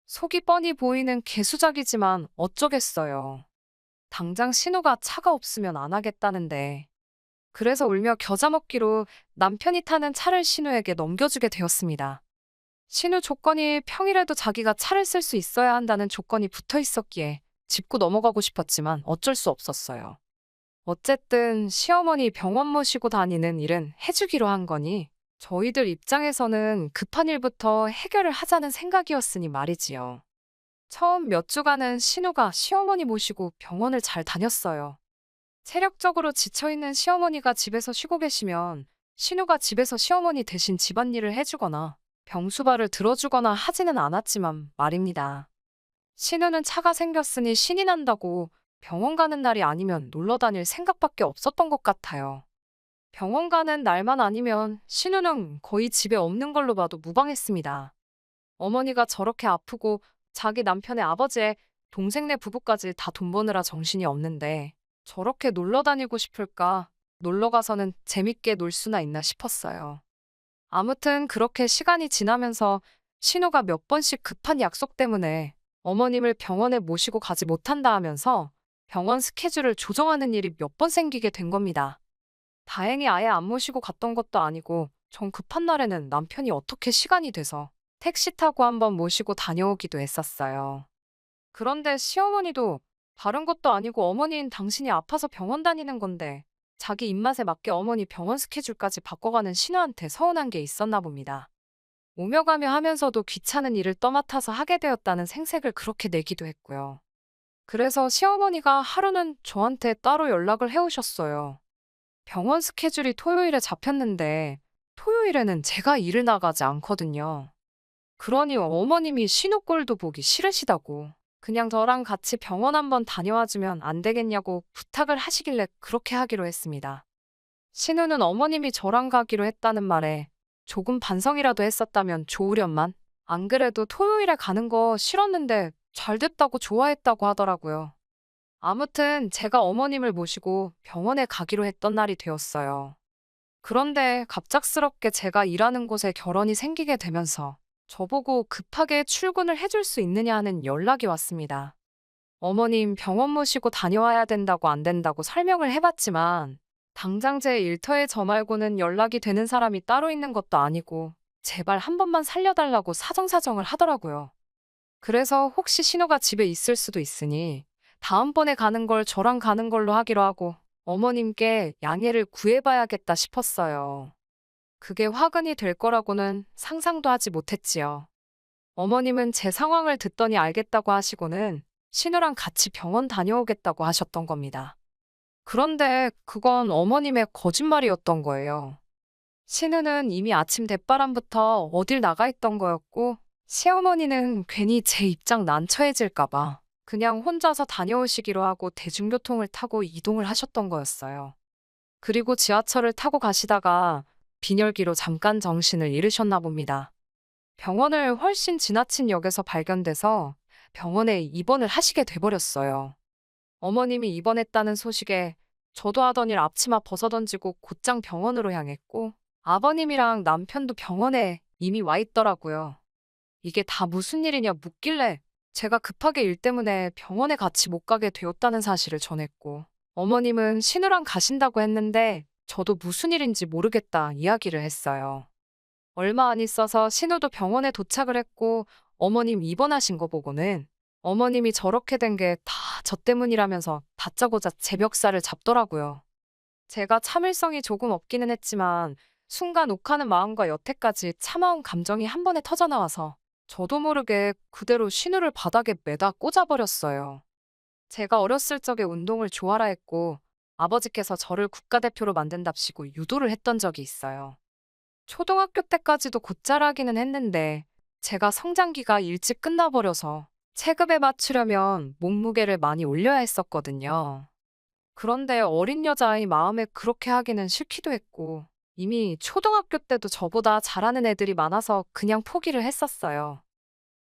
속이 뻔히 보이는 개수작이지만 어쩌겠어요. 당장 신우가 차가 없으면 안 하겠다는데. 그래서 울며 겨자 먹기로 남편이 타는 차를 신우에게 넘겨주게 되었습니다. 신우 조건이 평일에도 자기가 차를 쓸 수 있어야 한다는 조건이 붙어 있었기에 짚고 넘어가고 싶었지만 어쩔 수 없었어요. 어쨌든 시어머니 병원 모시고 다니는 일은 해주기로 한 거니 저희들 입장에서는 급한 일부터 해결을 하자는 생각이었으니 말이지요. 처음 몇 주간은 신우가 시어머니 모시고 병원을 잘 다녔어요. 체력적으로 지쳐있는 시어머니가 집에서 쉬고 계시면 신우가 집에서 시어머니 대신 집안일을 해주거나 병수발을 들어주거나 하지는 않았지만 말입니다. 신우는 차가 생겼으니 신이 난다고 병원 가는 날이 아니면 놀러 다닐 생각밖에 없었던 것 같아요. 병원 가는 날만 아니면 신우는 거의 집에 없는 걸로 봐도 무방했습니다. 어머니가 저렇게 아프고 자기 남편의 아버지의 동생네 부부까지 다 돈 버느라 정신이 없는데 저렇게 놀러 다니고 싶을까? 놀러 가서는 재밌게 놀 수나 있나 싶었어요. 아무튼 그렇게 시간이 지나면서 신우가 몇 번씩 급한 약속 때문에 어머님을 병원에 모시고 가지 못한다 하면서 병원 스케줄을 조정하는 일이 몇 번 생기게 된 겁니다. 다행히 아예 안 모시고 갔던 것도 아니고 정 급한 날에는 남편이 어떻게 시간이 돼서 택시 타고 한번 모시고 다녀오기도 했었어요. 그런데 시어머니도 다른 것도 아니고 어머니인 당신이 아파서 병원 다니는 건데 자기 입맛에 맞게 어머니 병원 스케줄까지 바꿔가는 신우한테 서운한 게 있었나 봅니다. 오며 가며 하면서도 귀찮은 일을 떠맡아서 하게 되었다는 생색을 그렇게 내기도 했고요. 그래서 시어머니가 하루는 저한테 따로 연락을 해오셨어요. 병원 스케줄이 토요일에 잡혔는데 토요일에는 제가 일을 나가지 않거든요. 그러니 어머님이 신우 꼴도 보기 싫으시다고 그냥 저랑 같이 병원 한번 다녀와주면 안 되겠냐고 부탁을 하시길래 그렇게 하기로 했습니다. 신우는 어머님이 저랑 가기로 했다는 말에 조금 반성이라도 했었다면 좋으련만 안 그래도 토요일에 가는 거 싫었는데 잘 됐다고 좋아했다고 하더라고요. 아무튼 제가 어머님을 모시고 병원에 가기로 했던 날이 되었어요. 그런데 갑작스럽게 제가 일하는 곳에 결혼이 생기게 되면서 저보고 급하게 출근을 해줄 수 있느냐 하는 연락이 왔습니다. 어머님 병원 모시고 다녀와야 된다고 안 된다고 설명을 해봤지만 당장 제 일터에 저 말고는 연락이 되는 사람이 따로 있는 것도 아니고 제발 한 번만 살려달라고 사정사정을 하더라고요. 그래서 혹시 신우가 집에 있을 수도 있으니 다음번에 가는 걸 저랑 가는 걸로 하기로 하고 어머님께 양해를 구해봐야겠다 싶었어요. 그게 화근이 될 거라고는 상상도 하지 못했지요. 어머님은 제 상황을 듣더니 알겠다고 하시고는 신우랑 같이 병원 다녀오겠다고 하셨던 겁니다. 그런데 그건 어머님의 거짓말이었던 거예요. 신우는 이미 아침 대바람부터 어딜 나가 있던 거였고 시어머니는 괜히 제 입장 난처해질까봐 그냥 혼자서 다녀오시기로 하고 대중교통을 타고 이동을 하셨던 거였어요. 그리고 지하철을 타고 가시다가 빈혈기로 잠깐 정신을 잃으셨나 봅니다. 병원을 훨씬 지나친 역에서 발견돼서 병원에 입원을 하시게 돼버렸어요. 어머님이 입원했다는 소식에 저도 하던 일 앞치마 벗어던지고 곧장 병원으로 향했고 아버님이랑 남편도 병원에 이미 와 있더라고요. 이게 다 무슨 일이냐 묻길래 제가 급하게 일 때문에 병원에 같이 못 가게 되었다는 사실을 전했고 어머님은 신우랑 가신다고 했는데 저도 무슨 일인지 모르겠다 이야기를 했어요. 얼마 안 있어서 신우도 병원에 도착을 했고 어머님 입원하신 거 보고는 어머님이 저렇게 된 게 다 저 때문이라면서 다짜고짜 제 멱살을 잡더라고요. 제가 참을성이 조금 없기는 했지만 순간 욱하는 마음과 여태까지 참아온 감정이 한 번에 터져나와서 저도 모르게 그대로 신우를 바닥에 매다 꽂아버렸어요. 제가 어렸을 적에 운동을 좋아라 했고 아버지께서 저를 국가대표로 만든답시고 유도를 했던 적이 있어요. 초등학교 때까지도 곧잘 하기는 했는데 제가 성장기가 일찍 끝나버려서 체급에 맞추려면 몸무게를 많이 올려야 했었거든요. 그런데 어린 여자아이 마음에 그렇게 하기는 싫기도 했고 이미 초등학교 때도 저보다 잘하는 애들이 많아서 그냥 포기를 했었어요.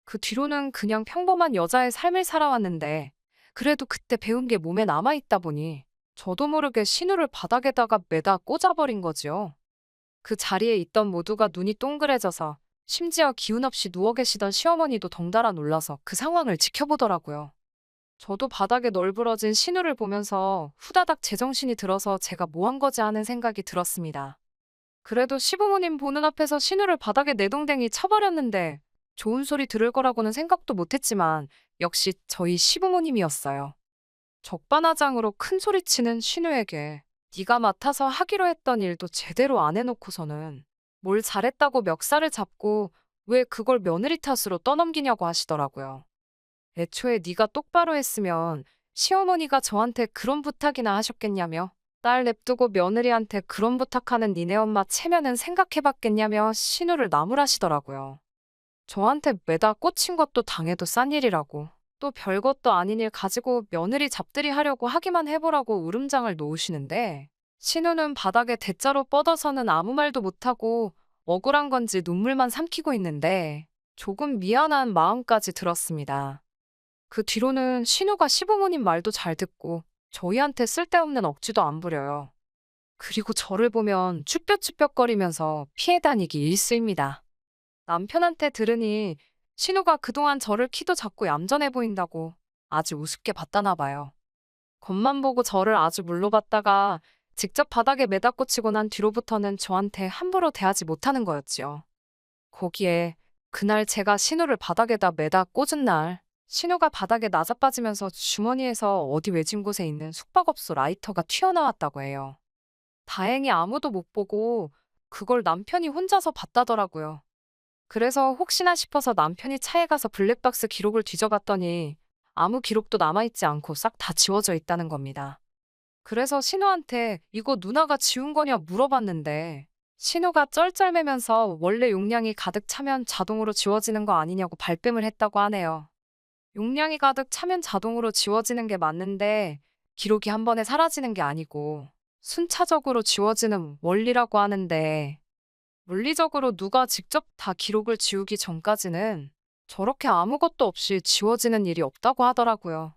그 뒤로는 그냥 평범한 여자의 삶을 살아왔는데 그래도 그때 배운 게 몸에 남아있다 보니 저도 모르게 신우를 바닥에다가 매다 꽂아버린 거지요. 그 자리에 있던 모두가 눈이 동그래져서 심지어 기운 없이 누워 계시던 시어머니도 덩달아 놀라서 그 상황을 지켜보더라고요. 저도 바닥에 널브러진 신우를 보면서 후다닥 제정신이 들어서 제가 뭐 한 거지 하는 생각이 들었습니다. 그래도 시부모님 보는 앞에서 신우를 바닥에 내동댕이 쳐버렸는데 좋은 소리 들을 거라고는 생각도 못했지만 역시 저희 시부모님이었어요. 적반하장으로 큰 소리치는 신우에게 네가 맡아서 하기로 했던 일도 제대로 안 해놓고서는 뭘 잘했다고 멱살을 잡고 왜 그걸 며느리 탓으로 떠넘기냐고 하시더라고요. 애초에 네가 똑바로 했으면 시어머니가 저한테 그런 부탁이나 하셨겠냐며 딸 냅두고 며느리한테 그런 부탁하는 니네 엄마 체면은 생각해봤겠냐며 신우를 나무라시더라고요. 저한테 매다 꽂힌 것도 당해도 싼 일이라고 또 별것도 아닌 일 가지고 며느리 잡들이 하려고 하기만 해보라고 울음장을 놓으시는데 신우는 바닥에 대자로 뻗어서는 아무 말도 못하고 억울한 건지 눈물만 삼키고 있는데 조금 미안한 마음까지 들었습니다. 그 뒤로는 신우가 시부모님 말도 잘 듣고 저희한테 쓸데없는 억지도 안 부려요. 그리고 저를 보면 쭈뼛쭈뼛거리면서 피해 다니기 일쑤입니다. 남편한테 들으니 신우가 그동안 저를 키도 작고 얌전해 보인다고 아주 우습게 봤다나 봐요. 겉만 보고 저를 아주 물로 봤다가 직접 바닥에 매다 꽂히고 난 뒤로부터는 저한테 함부로 대하지 못하는 거였지요. 거기에 그날 제가 신우를 바닥에다 매다 꽂은 날 신우가 바닥에 나자빠지면서 주머니에서 어디 외진 곳에 있는 숙박업소 라이터가 튀어나왔다고 해요. 다행히 아무도 못 보고 그걸 남편이 혼자서 봤다더라고요. 그래서 혹시나 싶어서 남편이 차에 가서 블랙박스 기록을 뒤져봤더니 아무 기록도 남아있지 않고 싹 다 지워져 있다는 겁니다. 그래서 신우한테 이거 누나가 지운 거냐 물어봤는데 신우가 쩔쩔매면서 원래 용량이 가득 차면 자동으로 지워지는 거 아니냐고 발뺌을 했다고 하네요. 용량이 가득 차면 자동으로 지워지는 게 맞는데 기록이 한 번에 사라지는 게 아니고 순차적으로 지워지는 원리라고 하는데 물리적으로 누가 직접 다 기록을 지우기 전까지는 저렇게 아무것도 없이 지워지는 일이 없다고 하더라고요.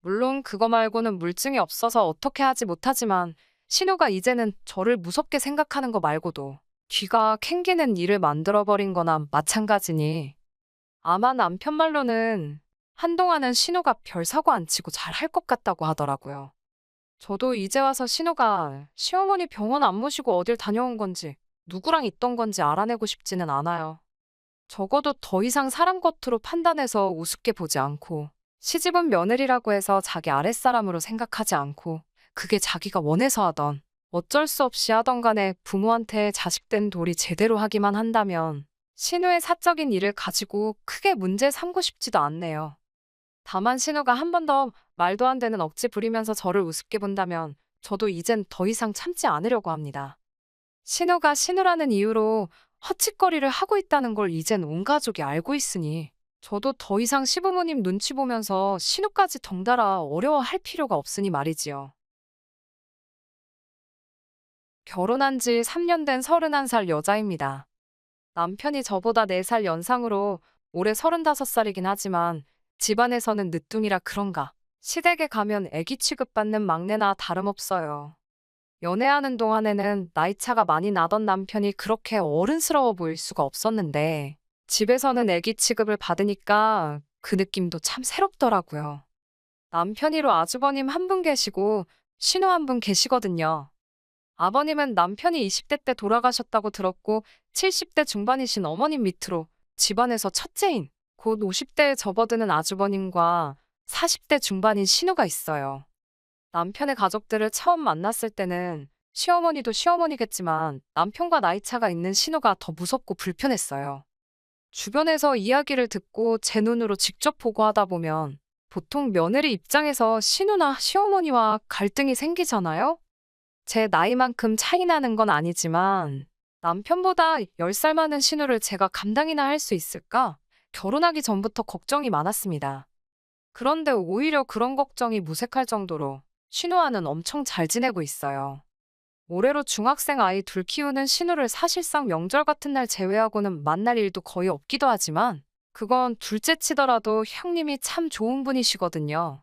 물론 그거 말고는 물증이 없어서 어떻게 하지 못하지만 신우가 이제는 저를 무섭게 생각하는 거 말고도 귀가 캥기는 일을 만들어버린 거나 마찬가지니 아마 남편 말로는 한동안은 신우가 별 사고 안 치고 잘 할 것 같다고 하더라고요. 저도 이제 와서 신우가 시어머니 병원 안 모시고 어딜 다녀온 건지 누구랑 있던 건지 알아내고 싶지는 않아요. 적어도 더 이상 사람 겉으로 판단해서 우습게 보지 않고 시집은 며느리라고 해서 자기 아랫사람으로 생각하지 않고 그게 자기가 원해서 하던 어쩔 수 없이 하던 간에 부모한테 자식된 도리 제대로 하기만 한다면 신우의 사적인 일을 가지고 크게 문제 삼고 싶지도 않네요. 다만 신우가 한 번 더 말도 안 되는 억지 부리면서 저를 우습게 본다면 저도 이젠 더 이상 참지 않으려고 합니다. 신우가 신우라는 이유로 헛짓거리를 하고 있다는 걸 이젠 온 가족이 알고 있으니 저도 더 이상 시부모님 눈치 보면서 신우까지 덩달아 어려워할 필요가 없으니 말이지요. 결혼한 지 3년 된 31살 여자입니다. 남편이 저보다 4살 연상으로 올해 35살이긴 하지만 집안에서는 늦둥이라 그런가 시댁에 가면 애기 취급받는 막내나 다름없어요. 연애하는 동안에는 나이차가 많이 나던 남편이 그렇게 어른스러워 보일 수가 없었는데 집에서는 애기 취급을 받으니까 그 느낌도 참 새롭더라고요. 남편이로 아주버님 한 분 계시고 신우 한 분 계시거든요. 아버님은 남편이 20대 때 돌아가셨다고 들었고 70대 중반이신 어머님 밑으로 집안에서 첫째인 곧 50대에 접어드는 아주버님과 40대 중반인 신우가 있어요. 남편의 가족들을 처음 만났을 때는 시어머니도 시어머니겠지만 남편과 나이 차가 있는 신우가 더 무섭고 불편했어요. 주변에서 이야기를 듣고 제 눈으로 직접 보고 하다 보면 보통 며느리 입장에서 신우나 시어머니와 갈등이 생기잖아요? 제 나이만큼 차이 나는 건 아니지만 남편보다 10살 많은 신우를 제가 감당이나 할 수 있을까? 결혼하기 전부터 걱정이 많았습니다. 그런데 오히려 그런 걱정이 무색할 정도로 신우와는 엄청 잘 지내고 있어요. 올해로 중학생 아이 둘 키우는 신우를 사실상 명절 같은 날 제외하고는 만날 일도 거의 없기도 하지만 그건 둘째 치더라도 형님이 참 좋은 분이시거든요.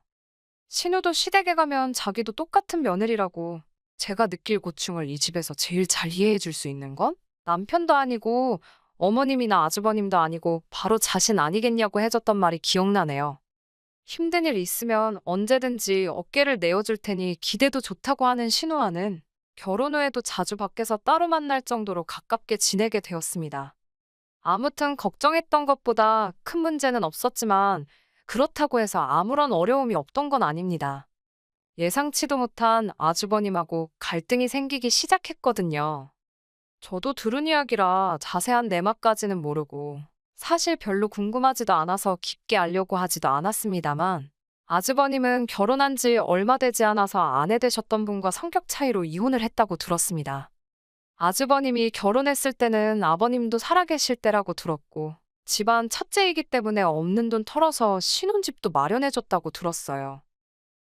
신우도 시댁에 가면 자기도 똑같은 며느리라고 제가 느낄 고충을 이 집에서 제일 잘 이해해 줄 수 있는 건 남편도 아니고 어머님이나 아주버님도 아니고 바로 자신 아니겠냐고 해줬던 말이 기억나네요. 힘든 일 있으면 언제든지 어깨를 내어줄 테니 기대도 좋다고 하는 신우와는 결혼 후에도 자주 밖에서 따로 만날 정도로 가깝게 지내게 되었습니다. 아무튼 걱정했던 것보다 큰 문제는 없었지만 그렇다고 해서 아무런 어려움이 없던 건 아닙니다. 예상치도 못한 아주버님하고 갈등이 생기기 시작했거든요. 저도 들은 이야기라 자세한 내막까지는 모르고 사실 별로 궁금하지도 않아서 깊게 알려고 하지도 않았습니다만 아주버님은 결혼한 지 얼마 되지 않아서 아내 되셨던 분과 성격 차이로 이혼을 했다고 들었습니다. 아주버님이 결혼했을 때는 아버님도 살아계실 때라고 들었고 집안 첫째이기 때문에 없는 돈 털어서 신혼집도 마련해줬다고 들었어요.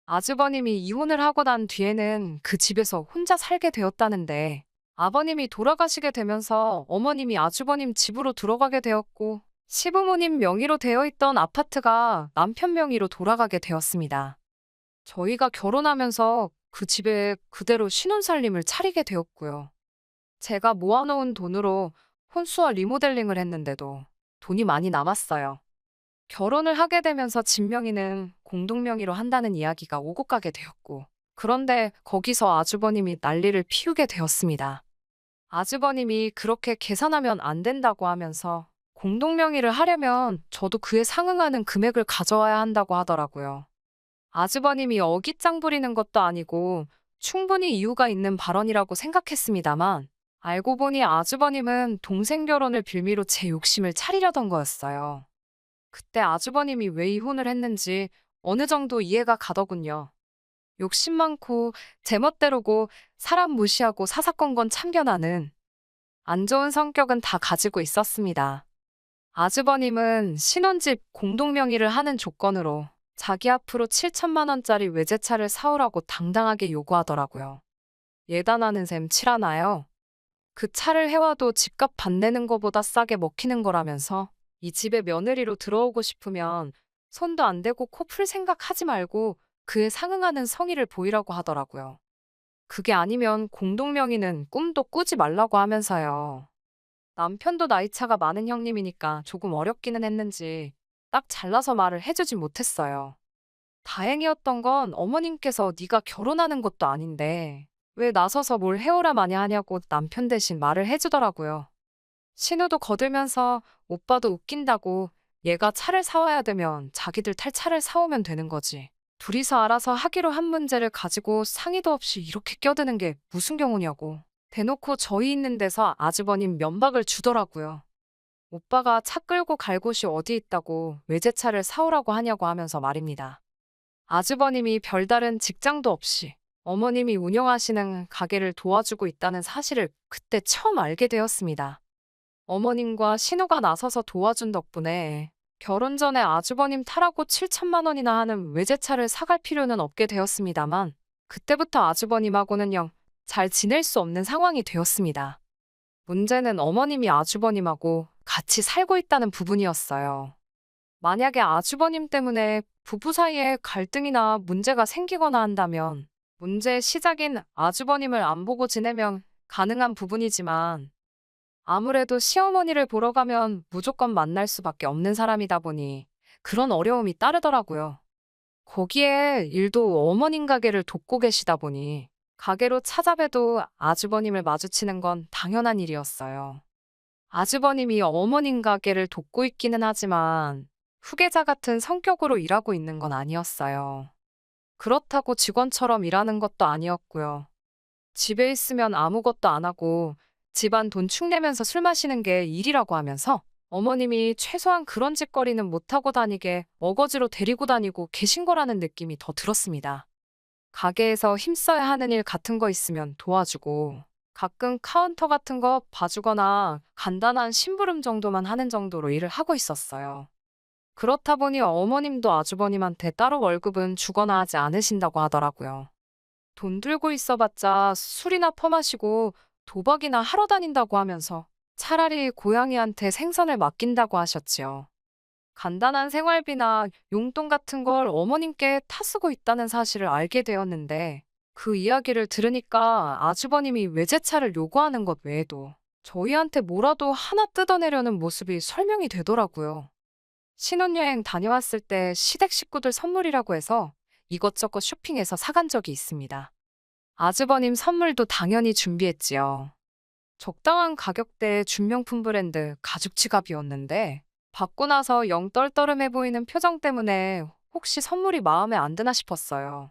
아주버님이 이혼을 하고 난 뒤에는 그 집에서 혼자 살게 되었다는데 아버님이 돌아가시게 되면서 어머님이 아주버님 집으로 들어가게 되었고 시부모님 명의로 되어 있던 아파트가 남편 명의로 돌아가게 되었습니다. 저희가 결혼하면서 그 집에 그대로 신혼살림을 차리게 되었고요. 제가 모아놓은 돈으로 혼수와 리모델링을 했는데도 돈이 많이 남았어요. 결혼을 하게 되면서 집 명의는 공동 명의로 한다는 이야기가 오고 가게 되었고, 그런데 거기서 아주버님이 난리를 피우게 되었습니다. 아주버님이 그렇게 계산하면 안 된다고 하면서 공동 명의를 하려면 저도 그에 상응하는 금액을 가져와야 한다고 하더라고요. 아주버님이 어깃장 부리는 것도 아니고 충분히 이유가 있는 발언이라고 생각했습니다만 알고 보니 아주버님은 동생 결혼을 빌미로 제 욕심을 차리려던 거였어요. 그때 아주버님이 왜 이혼을 했는지 어느 정도 이해가 가더군요. 욕심 많고 제멋대로고 사람 무시하고 사사건건 참견하는 안 좋은 성격은 다 가지고 있었습니다. 아주버님은 신혼집 공동명의를 하는 조건으로 자기 앞으로 7천만 원짜리 외제차를 사오라고 당당하게 요구하더라고요. 예단하는 셈 칠하나요? 그 차를 해와도 집값 반 내는 거보다 싸게 먹히는 거라면서 이 집에 며느리로 들어오고 싶으면 손도 안 대고 코 풀 생각하지 말고 그에 상응하는 성의를 보이라고 하더라고요. 그게 아니면 공동명의는 꿈도 꾸지 말라고 하면서요. 남편도 나이차가 많은 형님이니까 조금 어렵기는 했는지 딱 잘라서 말을 해주지 못했어요. 다행이었던 건 어머님께서 네가 결혼하는 것도 아닌데 왜 나서서 뭘 해오라 마냐 하냐고 남편 대신 말을 해주더라고요. 신우도 거들면서 오빠도 웃긴다고 얘가 차를 사와야 되면 자기들 탈 차를 사오면 되는 거지. 둘이서 알아서 하기로 한 문제를 가지고 상의도 없이 이렇게 껴드는 게 무슨 경우냐고. 대놓고 저희 있는 데서 아주버님 면박을 주더라고요. 오빠가 차 끌고 갈 곳이 어디 있다고 외제차를 사오라고 하냐고 하면서 말입니다. 아주버님이 별다른 직장도 없이 어머님이 운영하시는 가게를 도와주고 있다는 사실을 그때 처음 알게 되었습니다. 어머님과 신우가 나서서 도와준 덕분에 결혼 전에 아주버님 타라고 7천만 원이나 하는 외제차를 사갈 필요는 없게 되었습니다만 그때부터 아주버님하고는 영 잘 지낼 수 없는 상황이 되었습니다. 문제는 어머님이 아주버님하고 같이 살고 있다는 부분이었어요. 만약에 아주버님 때문에 부부 사이에 갈등이나 문제가 생기거나 한다면 문제의 시작인 아주버님을 안 보고 지내면 가능한 부분이지만 아무래도 시어머니를 보러 가면 무조건 만날 수밖에 없는 사람이다 보니 그런 어려움이 따르더라고요. 거기에 일도 어머님 가게를 돕고 계시다 보니 가게로 찾아봬도 아주버님을 마주치는 건 당연한 일이었어요. 아주버님이 어머님 가게를 돕고 있기는 하지만 후계자 같은 성격으로 일하고 있는 건 아니었어요. 그렇다고 직원처럼 일하는 것도 아니었고요. 집에 있으면 아무것도 안 하고 집안 돈 축내면서 술 마시는 게 일이라고 하면서 어머님이 최소한 그런 짓거리는 못하고 다니게 어거지로 데리고 다니고 계신 거라는 느낌이 더 들었습니다. 가게에서 힘써야 하는 일 같은 거 있으면 도와주고 가끔 카운터 같은 거 봐주거나 간단한 심부름 정도만 하는 정도로 일을 하고 있었어요. 그렇다 보니 어머님도 아주버님한테 따로 월급은 주거나 하지 않으신다고 하더라고요. 돈 들고 있어봤자 술이나 퍼마시고 도박이나 하러 다닌다고 하면서 차라리 고양이한테 생선을 맡긴다고 하셨지요. 간단한 생활비나 용돈 같은 걸 어머님께 타쓰고 있다는 사실을 알게 되었는데 그 이야기를 들으니까 아주버님이 외제차를 요구하는 것 외에도 저희한테 뭐라도 하나 뜯어내려는 모습이 설명이 되더라고요. 신혼여행 다녀왔을 때 시댁 식구들 선물이라고 해서 이것저것 쇼핑해서 사간 적이 있습니다. 아주버님 선물도 당연히 준비했지요. 적당한 가격대의 준명품 브랜드 가죽 지갑이었는데 받고 나서 영 떨떠름해 보이는 표정 때문에 혹시 선물이 마음에 안 드나 싶었어요.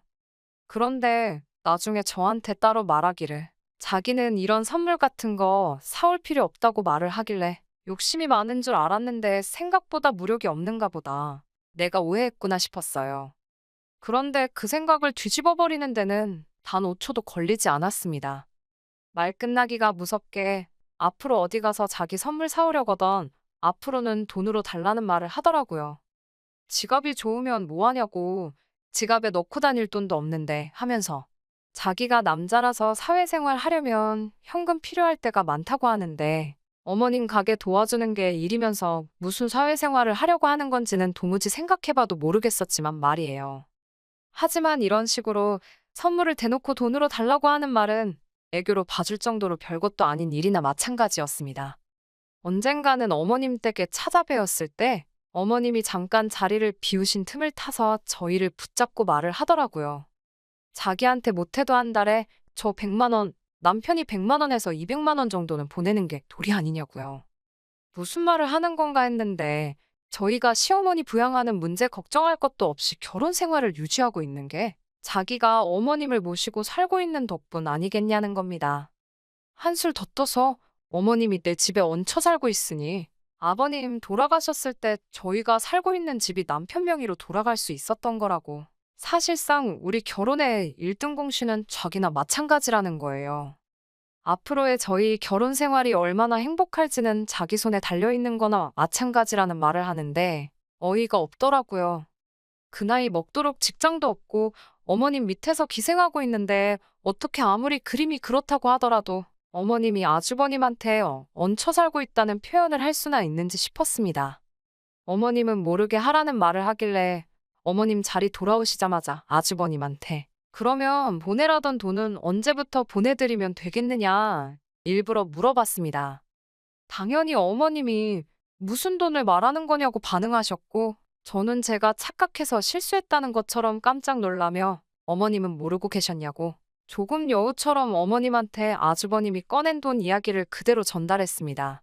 그런데 나중에 저한테 따로 말하기를 자기는 이런 선물 같은 거 사올 필요 없다고 말을 하길래 욕심이 많은 줄 알았는데 생각보다 무력이 없는가 보다. 내가 오해했구나 싶었어요. 그런데 그 생각을 뒤집어 버리는 데는 단 5초도 걸리지 않았습니다. 말 끝나기가 무섭게 앞으로 어디 가서 자기 선물 사오려거든 앞으로는 돈으로 달라는 말을 하더라고요. 지갑이 좋으면 뭐 하냐고 지갑에 넣고 다닐 돈도 없는데 하면서 자기가 남자라서 사회생활 하려면 현금 필요할 때가 많다고 하는데 어머님 가게 도와주는 게 일이면서 무슨 사회생활을 하려고 하는 건지는 도무지 생각해봐도 모르겠었지만 말이에요. 하지만 이런 식으로 선물을 대놓고 돈으로 달라고 하는 말은 애교로 봐줄 정도로 별것도 아닌 일이나 마찬가지였습니다. 언젠가는 어머님 댁에 찾아뵈었을 때 어머님이 잠깐 자리를 비우신 틈을 타서 저희를 붙잡고 말을 하더라고요. 자기한테 못해도 한 달에 저 100만 원, 남편이 100만 원에서 200만 원 정도는 보내는 게 도리 아니냐고요. 무슨 말을 하는 건가 했는데 저희가 시어머니 부양하는 문제 걱정할 것도 없이 결혼 생활을 유지하고 있는 게 자기가 어머님을 모시고 살고 있는 덕분 아니겠냐는 겁니다. 한술 더 떠서 어머님이 내 집에 얹혀 살고 있으니 아버님 돌아가셨을 때 저희가 살고 있는 집이 남편 명의로 돌아갈 수 있었던 거라고. 사실상 우리 결혼의 1등 공신은 자기나 마찬가지라는 거예요. 앞으로의 저희 결혼 생활이 얼마나 행복할지는 자기 손에 달려있는 거나 마찬가지라는 말을 하는데 어이가 없더라고요. 그 나이 먹도록 직장도 없고 어머님 밑에서 기생하고 있는데 어떻게 아무리 그림이 그렇다고 하더라도 어머님이 아주버님한테 얹혀 살고 있다는 표현을 할 수나 있는지 싶었습니다. 어머님은 모르게 하라는 말을 하길래 어머님 자리 돌아오시자마자 아주버님한테 그러면 보내라던 돈은 언제부터 보내드리면 되겠느냐 일부러 물어봤습니다. 당연히 어머님이 무슨 돈을 말하는 거냐고 반응하셨고 저는 제가 착각해서 실수했다는 것처럼 깜짝 놀라며 어머님은 모르고 계셨냐고 조금 여우처럼 어머님한테 아주버님이 꺼낸 돈 이야기를 그대로 전달했습니다.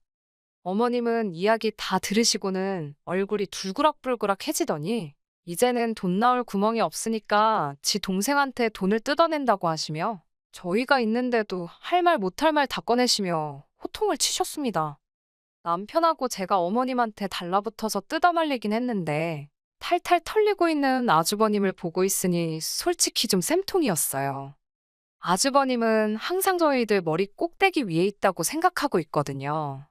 어머님은 이야기 다 들으시고는 얼굴이 둘그락불그락해지더니 이제는 돈 나올 구멍이 없으니까 지 동생한테 돈을 뜯어낸다고 하시며 저희가 있는데도 할 말 못할 말 다 꺼내시며 호통을 치셨습니다. 남편하고 제가 어머님한테 달라붙어서 뜯어말리긴 했는데 탈탈 털리고 있는 아주버님을 보고 있으니 솔직히 좀 쌤통이었어요. 아주버님은 항상 저희들 머리 꼭대기 위에 있다고 생각하고 있거든요.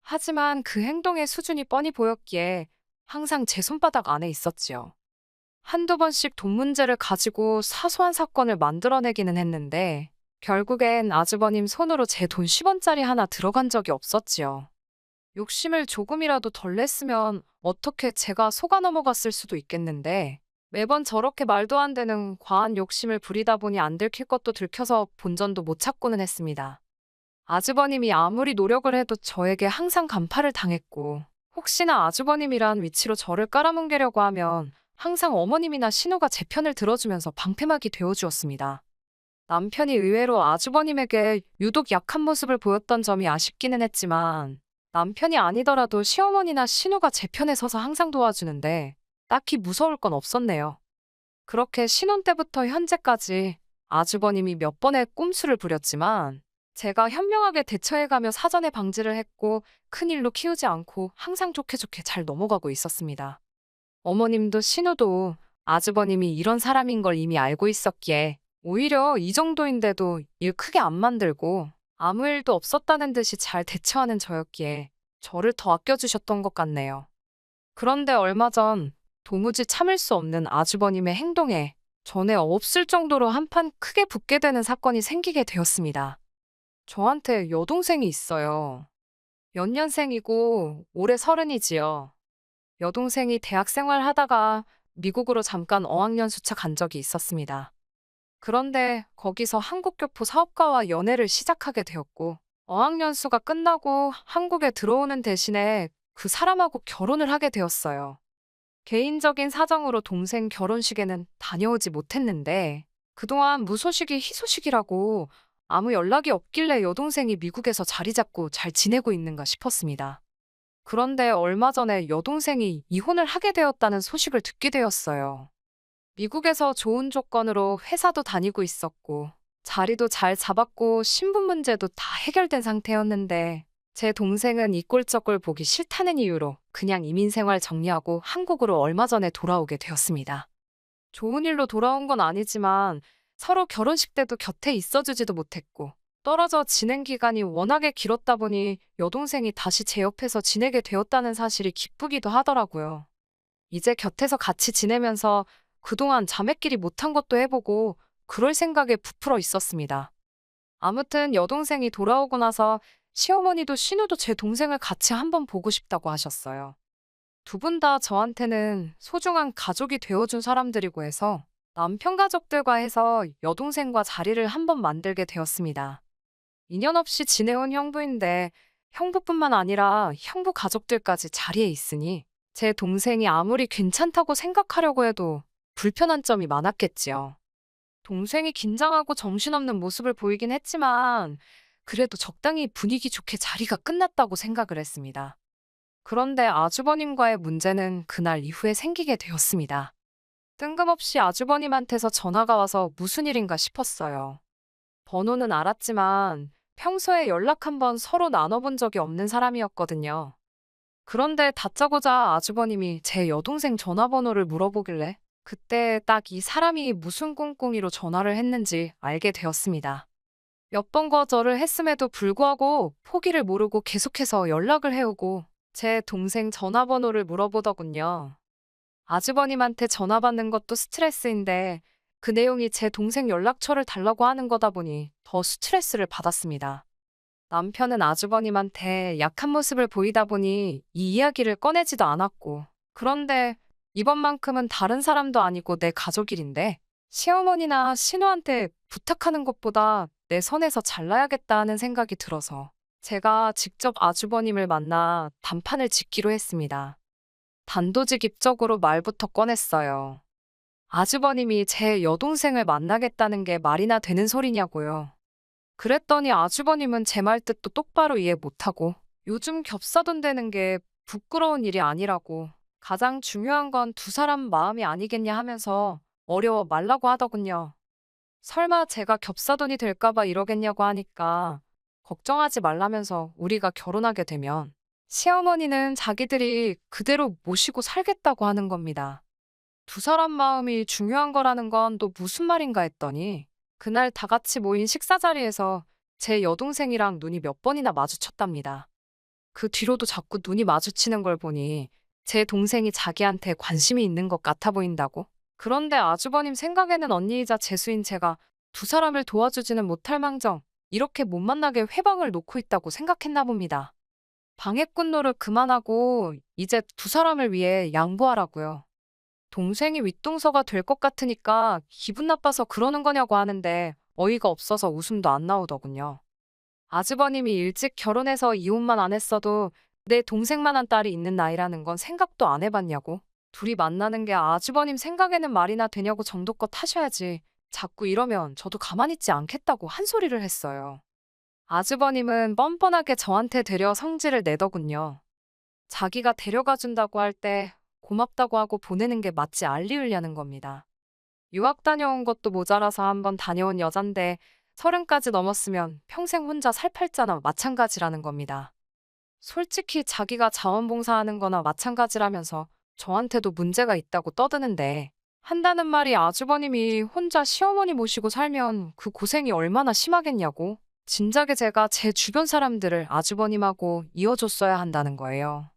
하지만 그 행동의 수준이 뻔히 보였기에 항상 제 손바닥 안에 있었지요. 한두 번씩 돈 문제를 가지고 사소한 사건을 만들어내기는 했는데 결국엔 아주버님 손으로 제 돈 10원짜리 하나 들어간 적이 없었지요. 욕심을 조금이라도 덜 냈으면 어떻게 제가 속아 넘어갔을 수도 있겠는데 매번 저렇게 말도 안 되는 과한 욕심을 부리다 보니 안 들킬 것도 들켜서 본전도 못 찾고는 했습니다. 아주버님이 아무리 노력을 해도 저에게 항상 간파를 당했고 혹시나 아주버님이란 위치로 저를 깔아뭉개려고 하면 항상 어머님이나 신우가 제 편을 들어주면서 방패막이 되어주었습니다. 남편이 의외로 아주버님에게 유독 약한 모습을 보였던 점이 아쉽기는 했지만 남편이 아니더라도 시어머니나 신우가 제 편에 서서 항상 도와주는데 딱히 무서울 건 없었네요. 그렇게 신혼 때부터 현재까지 아주버님이 몇 번의 꼼수를 부렸지만 제가 현명하게 대처해가며 사전에 방지를 했고 큰일로 키우지 않고 항상 좋게 좋게 잘 넘어가고 있었습니다. 어머님도 신우도 아주버님이 이런 사람인 걸 이미 알고 있었기에 오히려 이 정도인데도 일 크게 안 만들고 아무 일도 없었다는 듯이 잘 대처하는 저였기에 저를 더 아껴주셨던 것 같네요. 그런데 얼마 전 도무지 참을 수 없는 아주버님의 행동에 전에 없을 정도로 한판 크게 붙게 되는 사건이 생기게 되었습니다. 저한테 여동생이 있어요. 연년생이고 올해 30이지요. 여동생이 대학 생활 하다가 미국으로 잠깐 어학연수차 간 적이 있었습니다. 그런데 거기서 한국교포 사업가와 연애를 시작하게 되었고 어학연수가 끝나고 한국에 들어오는 대신에 그 사람하고 결혼을 하게 되었어요. 개인적인 사정으로 동생 결혼식에는 다녀오지 못했는데 그동안 무소식이 희소식이라고 아무 연락이 없길래 여동생이 미국에서 자리 잡고 잘 지내고 있는가 싶었습니다. 그런데 얼마 전에 여동생이 이혼을 하게 되었다는 소식을 듣게 되었어요. 미국에서 좋은 조건으로 회사도 다니고 있었고 자리도 잘 잡았고 신분 문제도 다 해결된 상태였는데 제 동생은 이 꼴저꼴 보기 싫다는 이유로 그냥 이민 생활 정리하고 한국으로 얼마 전에 돌아오게 되었습니다. 좋은 일로 돌아온 건 아니지만 서로 결혼식 때도 곁에 있어주지도 못했고 떨어져 지낸 기간이 워낙에 길었다 보니 여동생이 다시 제 옆에서 지내게 되었다는 사실이 기쁘기도 하더라고요. 이제 곁에서 같이 지내면서 그동안 자매끼리 못한 것도 해보고 그럴 생각에 부풀어 있었습니다. 아무튼 여동생이 돌아오고 나서 시어머니도 신우도 제 동생을 같이 한번 보고 싶다고 하셨어요. 두 분 다 저한테는 소중한 가족이 되어준 사람들이고 해서 남편 가족들과 해서 여동생과 자리를 한번 만들게 되었습니다. 인연 없이 지내온 형부인데 형부뿐만 아니라 형부 가족들까지 자리에 있으니 제 동생이 아무리 괜찮다고 생각하려고 해도 불편한 점이 많았겠지요. 동생이 긴장하고 정신없는 모습을 보이긴 했지만 그래도 적당히 분위기 좋게 자리가 끝났다고 생각을 했습니다. 그런데 아주버님과의 문제는 그날 이후에 생기게 되었습니다. 뜬금없이 아주버님한테서 전화가 와서 무슨 일인가 싶었어요. 번호는 알았지만 평소에 연락 한번 서로 나눠본 적이 없는 사람이었거든요. 그런데 다짜고짜 아주버님이 제 여동생 전화번호를 물어보길래 그때 딱 이 사람이 무슨 꿍꿍이로 전화를 했는지 알게 되었습니다. 몇 번 거절을 했음에도 불구하고 포기를 모르고 계속해서 연락을 해오고 제 동생 전화번호를 물어보더군요. 아주버님한테 전화 받는 것도 스트레스인데 그 내용이 제 동생 연락처를 달라고 하는 거다 보니 더 스트레스를 받았습니다. 남편은 아주버님한테 약한 모습을 보이다 보니 이 이야기를 꺼내지도 않았고 그런데 이번만큼은 다른 사람도 아니고 내 가족 일인데 시어머니나 신우한테 부탁하는 것보다 내 선에서 잘나야겠다 하는 생각이 들어서 제가 직접 아주버님을 만나 단판을 짓기로 했습니다. 단도직입적으로 말부터 꺼냈어요. 아주버님이 제 여동생을 만나겠다는 게 말이나 되는 소리냐고요. 그랬더니 아주버님은 제 말 뜻도 똑바로 이해 못하고 요즘 겹사돈 되는 게 부끄러운 일이 아니라고 가장 중요한 건 두 사람 마음이 아니겠냐 하면서 어려워 말라고 하더군요. 설마 제가 겹사돈이 될까봐 이러겠냐고 하니까 걱정하지 말라면서 우리가 결혼하게 되면 시어머니는 자기들이 그대로 모시고 살겠다고 하는 겁니다. 두 사람 마음이 중요한 거라는 건 또 무슨 말인가 했더니 그날 다 같이 모인 식사 자리에서 제 여동생이랑 눈이 몇 번이나 마주쳤답니다. 그 뒤로도 자꾸 눈이 마주치는 걸 보니 제 동생이 자기한테 관심이 있는 것 같아 보인다고. 그런데 아주버님 생각에는 언니이자 재수인 제가 두 사람을 도와주지는 못할 망정 이렇게 못 만나게 회방을 놓고 있다고 생각했나 봅니다. 방해꾼 노릇 그만하고 이제 두 사람을 위해 양보하라고요. 동생이 윗동서가 될 것 같으니까 기분 나빠서 그러는 거냐고 하는데 어이가 없어서 웃음도 안 나오더군요. 아주버님이 일찍 결혼해서 이혼만 안 했어도 내 동생만한 딸이 있는 나이라는 건 생각도 안 해봤냐고. 둘이 만나는 게 아주버님 생각에는 말이나 되냐고 정도껏 하셔야지. 자꾸 이러면 저도 가만히 있지 않겠다고 한 소리를 했어요. 아주버님은 뻔뻔하게 저한테 데려 성질을 내더군요. 자기가 데려가 준다고 할 때 고맙다고 하고 보내는 게 마치 알리우냐는 겁니다. 유학 다녀온 것도 모자라서 한번 다녀온 여잔데 30까지 넘었으면 평생 혼자 살 팔자나 마찬가지라는 겁니다. 솔직히 자기가 자원봉사하는 거나 마찬가지라면서 저한테도 문제가 있다고 떠드는데 한다는 말이 아주버님이 혼자 시어머니 모시고 살면 그 고생이 얼마나 심하겠냐고. 진작에 제가 제 주변 사람들을 아주버님하고 이어줬어야 한다는 거예요.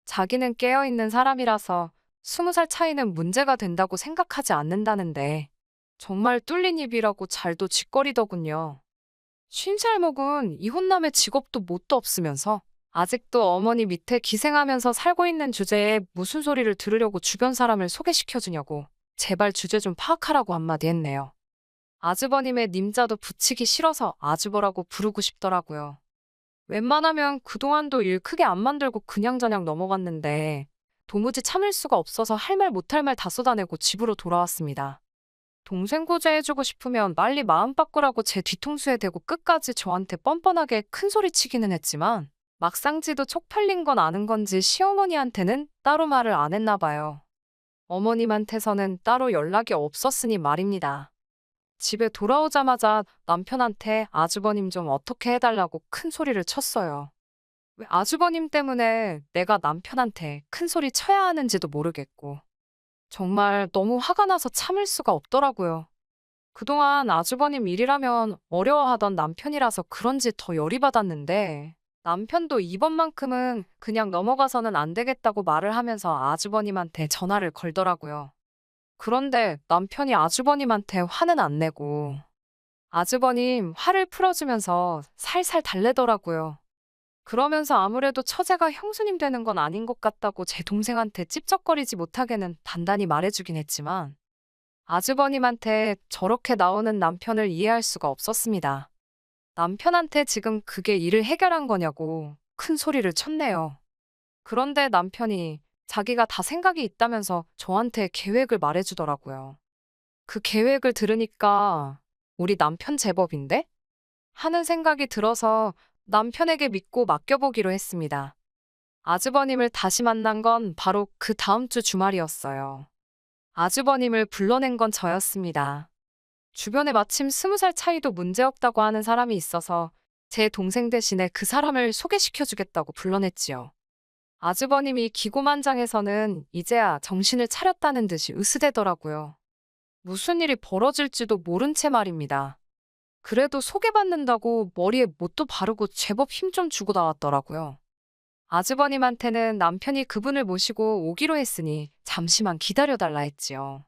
자기는 깨어있는 사람이라서 20살 차이는 문제가 된다고 생각하지 않는다는데 정말 뚫린 입이라고 잘도 짓거리더군요. 50살 먹은 이혼남의 직업도 뭣도 없으면서 아직도 어머니 밑에 기생하면서 살고 있는 주제에 무슨 소리를 들으려고 주변 사람을 소개시켜주냐고 제발 주제 좀 파악하라고 한마디 했네요. 아주버님의 님자도 붙이기 싫어서 아주버라고 부르고 싶더라고요. 웬만하면 그동안도 일 크게 안 만들고 그냥저냥 넘어갔는데 도무지 참을 수가 없어서 할 말 못할 말 다 쏟아내고 집으로 돌아왔습니다. 동생 구제해주고 싶으면 빨리 마음 바꾸라고 제 뒤통수에 대고 끝까지 저한테 뻔뻔하게 큰 소리 치기는 했지만 막상 지도 쪽팔린 건 아는 건지 시어머니한테는 따로 말을 안 했나 봐요. 어머님한테서는 따로 연락이 없었으니 말입니다. 집에 돌아오자마자 남편한테 아주버님 좀 어떻게 해달라고 큰 소리를 쳤어요. 왜 아주버님 때문에 내가 남편한테 큰 소리 쳐야 하는지도 모르겠고. 정말 너무 화가 나서 참을 수가 없더라고요. 그동안 아주버님 일이라면 어려워하던 남편이라서 그런지 더 열이 받았는데 남편도 이번만큼은 그냥 넘어가서는 안 되겠다고 말을 하면서 아주버님한테 전화를 걸더라고요. 그런데 남편이 아주버님한테 화는 안 내고 아주버님 화를 풀어주면서 살살 달래더라고요. 그러면서 아무래도 처제가 형수님 되는 건 아닌 것 같다고 제 동생한테 찝쩍거리지 못하게는 단단히 말해주긴 했지만 아주버님한테 저렇게 나오는 남편을 이해할 수가 없었습니다. 남편한테 지금 그게 일을 해결한 거냐고 큰 소리를 쳤네요. 그런데 남편이 자기가 다 생각이 있다면서 저한테 계획을 말해주더라고요. 그 계획을 들으니까 우리 남편 제법인데? 하는 생각이 들어서 남편에게 믿고 맡겨보기로 했습니다. 아주버님을 다시 만난 건 바로 그 다음 주 주말이었어요. 아주버님을 불러낸 건 저였습니다. 주변에 마침 20살 차이도 문제없다고 하는 사람이 있어서 제 동생 대신에 그 사람을 소개시켜주겠다고 불러냈지요. 아주버님이 기고만장해서는 이제야 정신을 차렸다는 듯이 으스대더라고요. 무슨 일이 벌어질지도 모른 채 말입니다. 그래도 소개받는다고 머리에 못도 바르고 제법 힘 좀 주고 나왔더라고요. 아주버님한테는 남편이 그분을 모시고 오기로 했으니 잠시만 기다려달라 했지요.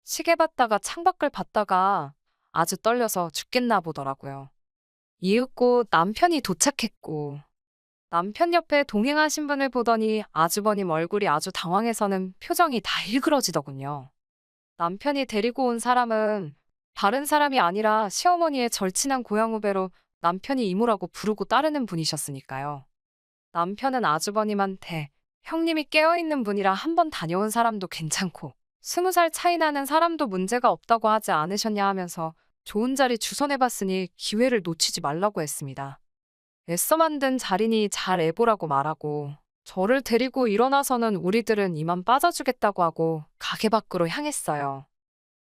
시계 봤다가 창밖을 봤다가 아주 떨려서 죽겠나 보더라고요. 이윽고 남편이 도착했고 남편 옆에 동행하신 분을 보더니 아주버님 얼굴이 아주 당황해서는 표정이 다 일그러지더군요. 남편이 데리고 온 사람은 다른 사람이 아니라 시어머니의 절친한 고향 후배로 남편이 이모라고 부르고 따르는 분이셨으니까요. 남편은 아주버님한테 형님이 깨어있는 분이라 한 번 다녀온 사람도 괜찮고 20살 차이 나는 사람도 문제가 없다고 하지 않으셨냐 하면서 좋은 자리 주선해봤으니 기회를 놓치지 말라고 했습니다. 애써 만든 자리니 잘 애보라고 말하고 저를 데리고 일어나서는 우리들은 이만 빠져주겠다고 하고 가게 밖으로 향했어요.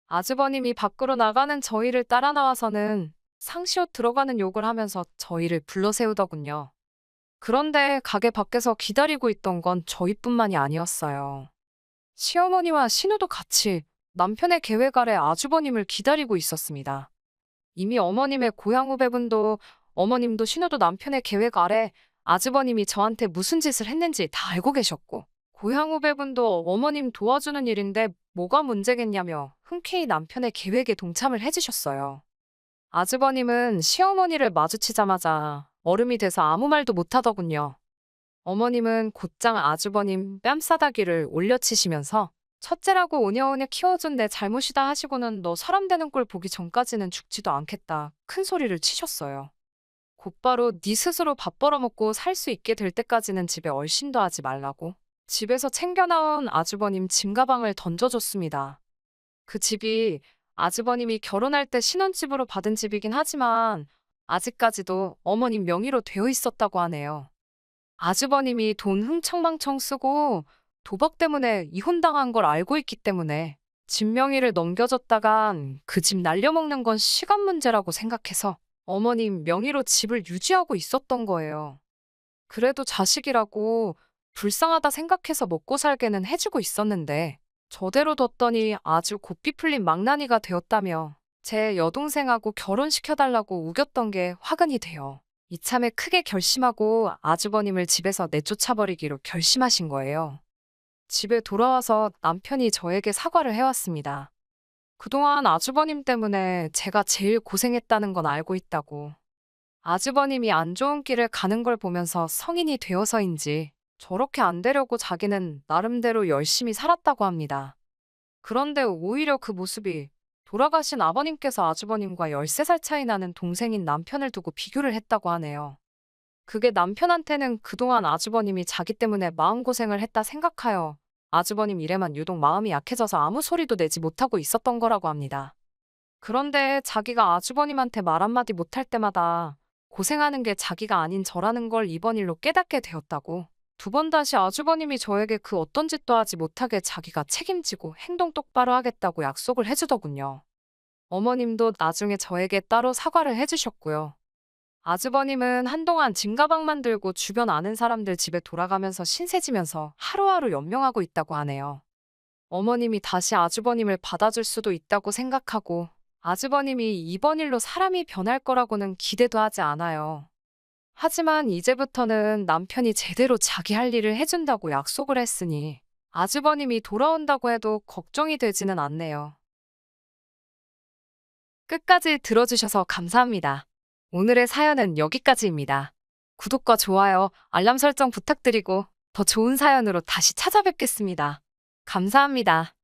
아주버님이 밖으로 나가는 저희를 따라 나와서는 상시옷 들어가는 욕을 하면서 저희를 불러세우더군요. 그런데 가게 밖에서 기다리고 있던 건 저희뿐만이 아니었어요. 시어머니와 신우도 같이 남편의 계획 아래 아주버님을 기다리고 있었습니다. 이미 어머님의 고향 후배분도 어머님도 신우도 남편의 계획 아래 아주버님이 저한테 무슨 짓을 했는지 다 알고 계셨고 고향 후배분도 어머님 도와주는 일인데 뭐가 문제겠냐며 흔쾌히 남편의 계획에 동참을 해주셨어요. 아주버님은 시어머니를 마주치자마자 얼음이 돼서 아무 말도 못하더군요. 어머님은 곧장 아주버님 뺨싸다기를 올려치시면서 첫째라고 오냐오냐 키워준 내 잘못이다 하시고는 너 사람 되는 꼴 보기 전까지는 죽지도 않겠다 큰 소리를 치셨어요. 곧바로 네 스스로 밥 벌어먹고 살 수 있게 될 때까지는 집에 얼씬도 하지 말라고 집에서 챙겨나온 아주버님 짐가방을 던져줬습니다. 그 집이 아주버님이 결혼할 때 신혼집으로 받은 집이긴 하지만 아직까지도 어머님 명의로 되어 있었다고 하네요. 아주버님이 돈 흥청망청 쓰고 도박 때문에 이혼당한 걸 알고 있기 때문에 집 명의를 넘겨줬다간 그 집 날려먹는 건 시간 문제라고 생각해서 어머님 명의로 집을 유지하고 있었던 거예요. 그래도 자식이라고 불쌍하다 생각해서 먹고 살게는 해주고 있었는데 저대로 뒀더니 아주 고삐 풀린 망나니가 되었다며 제 여동생하고 결혼시켜달라고 우겼던 게 화근이 돼요. 이참에 크게 결심하고 아주버님을 집에서 내쫓아버리기로 결심하신 거예요. 집에 돌아와서 남편이 저에게 사과를 해왔습니다. 그동안 아주버님 때문에 제가 제일 고생했다는 건 알고 있다고. 아주버님이 안 좋은 길을 가는 걸 보면서 성인이 되어서인지 저렇게 안 되려고 자기는 나름대로 열심히 살았다고 합니다. 그런데 오히려 그 모습이 돌아가신 아버님께서 아주버님과 13살 차이 나는 동생인 남편을 두고 비교를 했다고 하네요. 그게 남편한테는 그동안 아주버님이 자기 때문에 마음고생을 했다 생각하여 아주버님 일에만 유독 마음이 약해져서 아무 소리도 내지 못하고 있었던 거라고 합니다. 그런데 자기가 아주버님한테 말 한마디 못할 때마다 고생하는 게 자기가 아닌 저라는 걸 이번 일로 깨닫게 되었다고. 두 번 다시 아주버님이 저에게 그 어떤 짓도 하지 못하게 자기가 책임지고 행동 똑바로 하겠다고 약속을 해주더군요. 어머님도 나중에 저에게 따로 사과를 해주셨고요. 아주버님은 한동안 짐가방만 들고 주변 아는 사람들 집에 돌아가면서 신세지면서 하루하루 연명하고 있다고 하네요. 어머님이 다시 아주버님을 받아줄 수도 있다고 생각하고 아주버님이 이번 일로 사람이 변할 거라고는 기대도 하지 않아요. 하지만 이제부터는 남편이 제대로 자기 할 일을 해준다고 약속을 했으니 아주버님이 돌아온다고 해도 걱정이 되지는 않네요. 끝까지 들어주셔서 감사합니다. 오늘의 사연은 여기까지입니다. 구독과 좋아요, 알람 설정 부탁드리고 더 좋은 사연으로 다시 찾아뵙겠습니다. 감사합니다.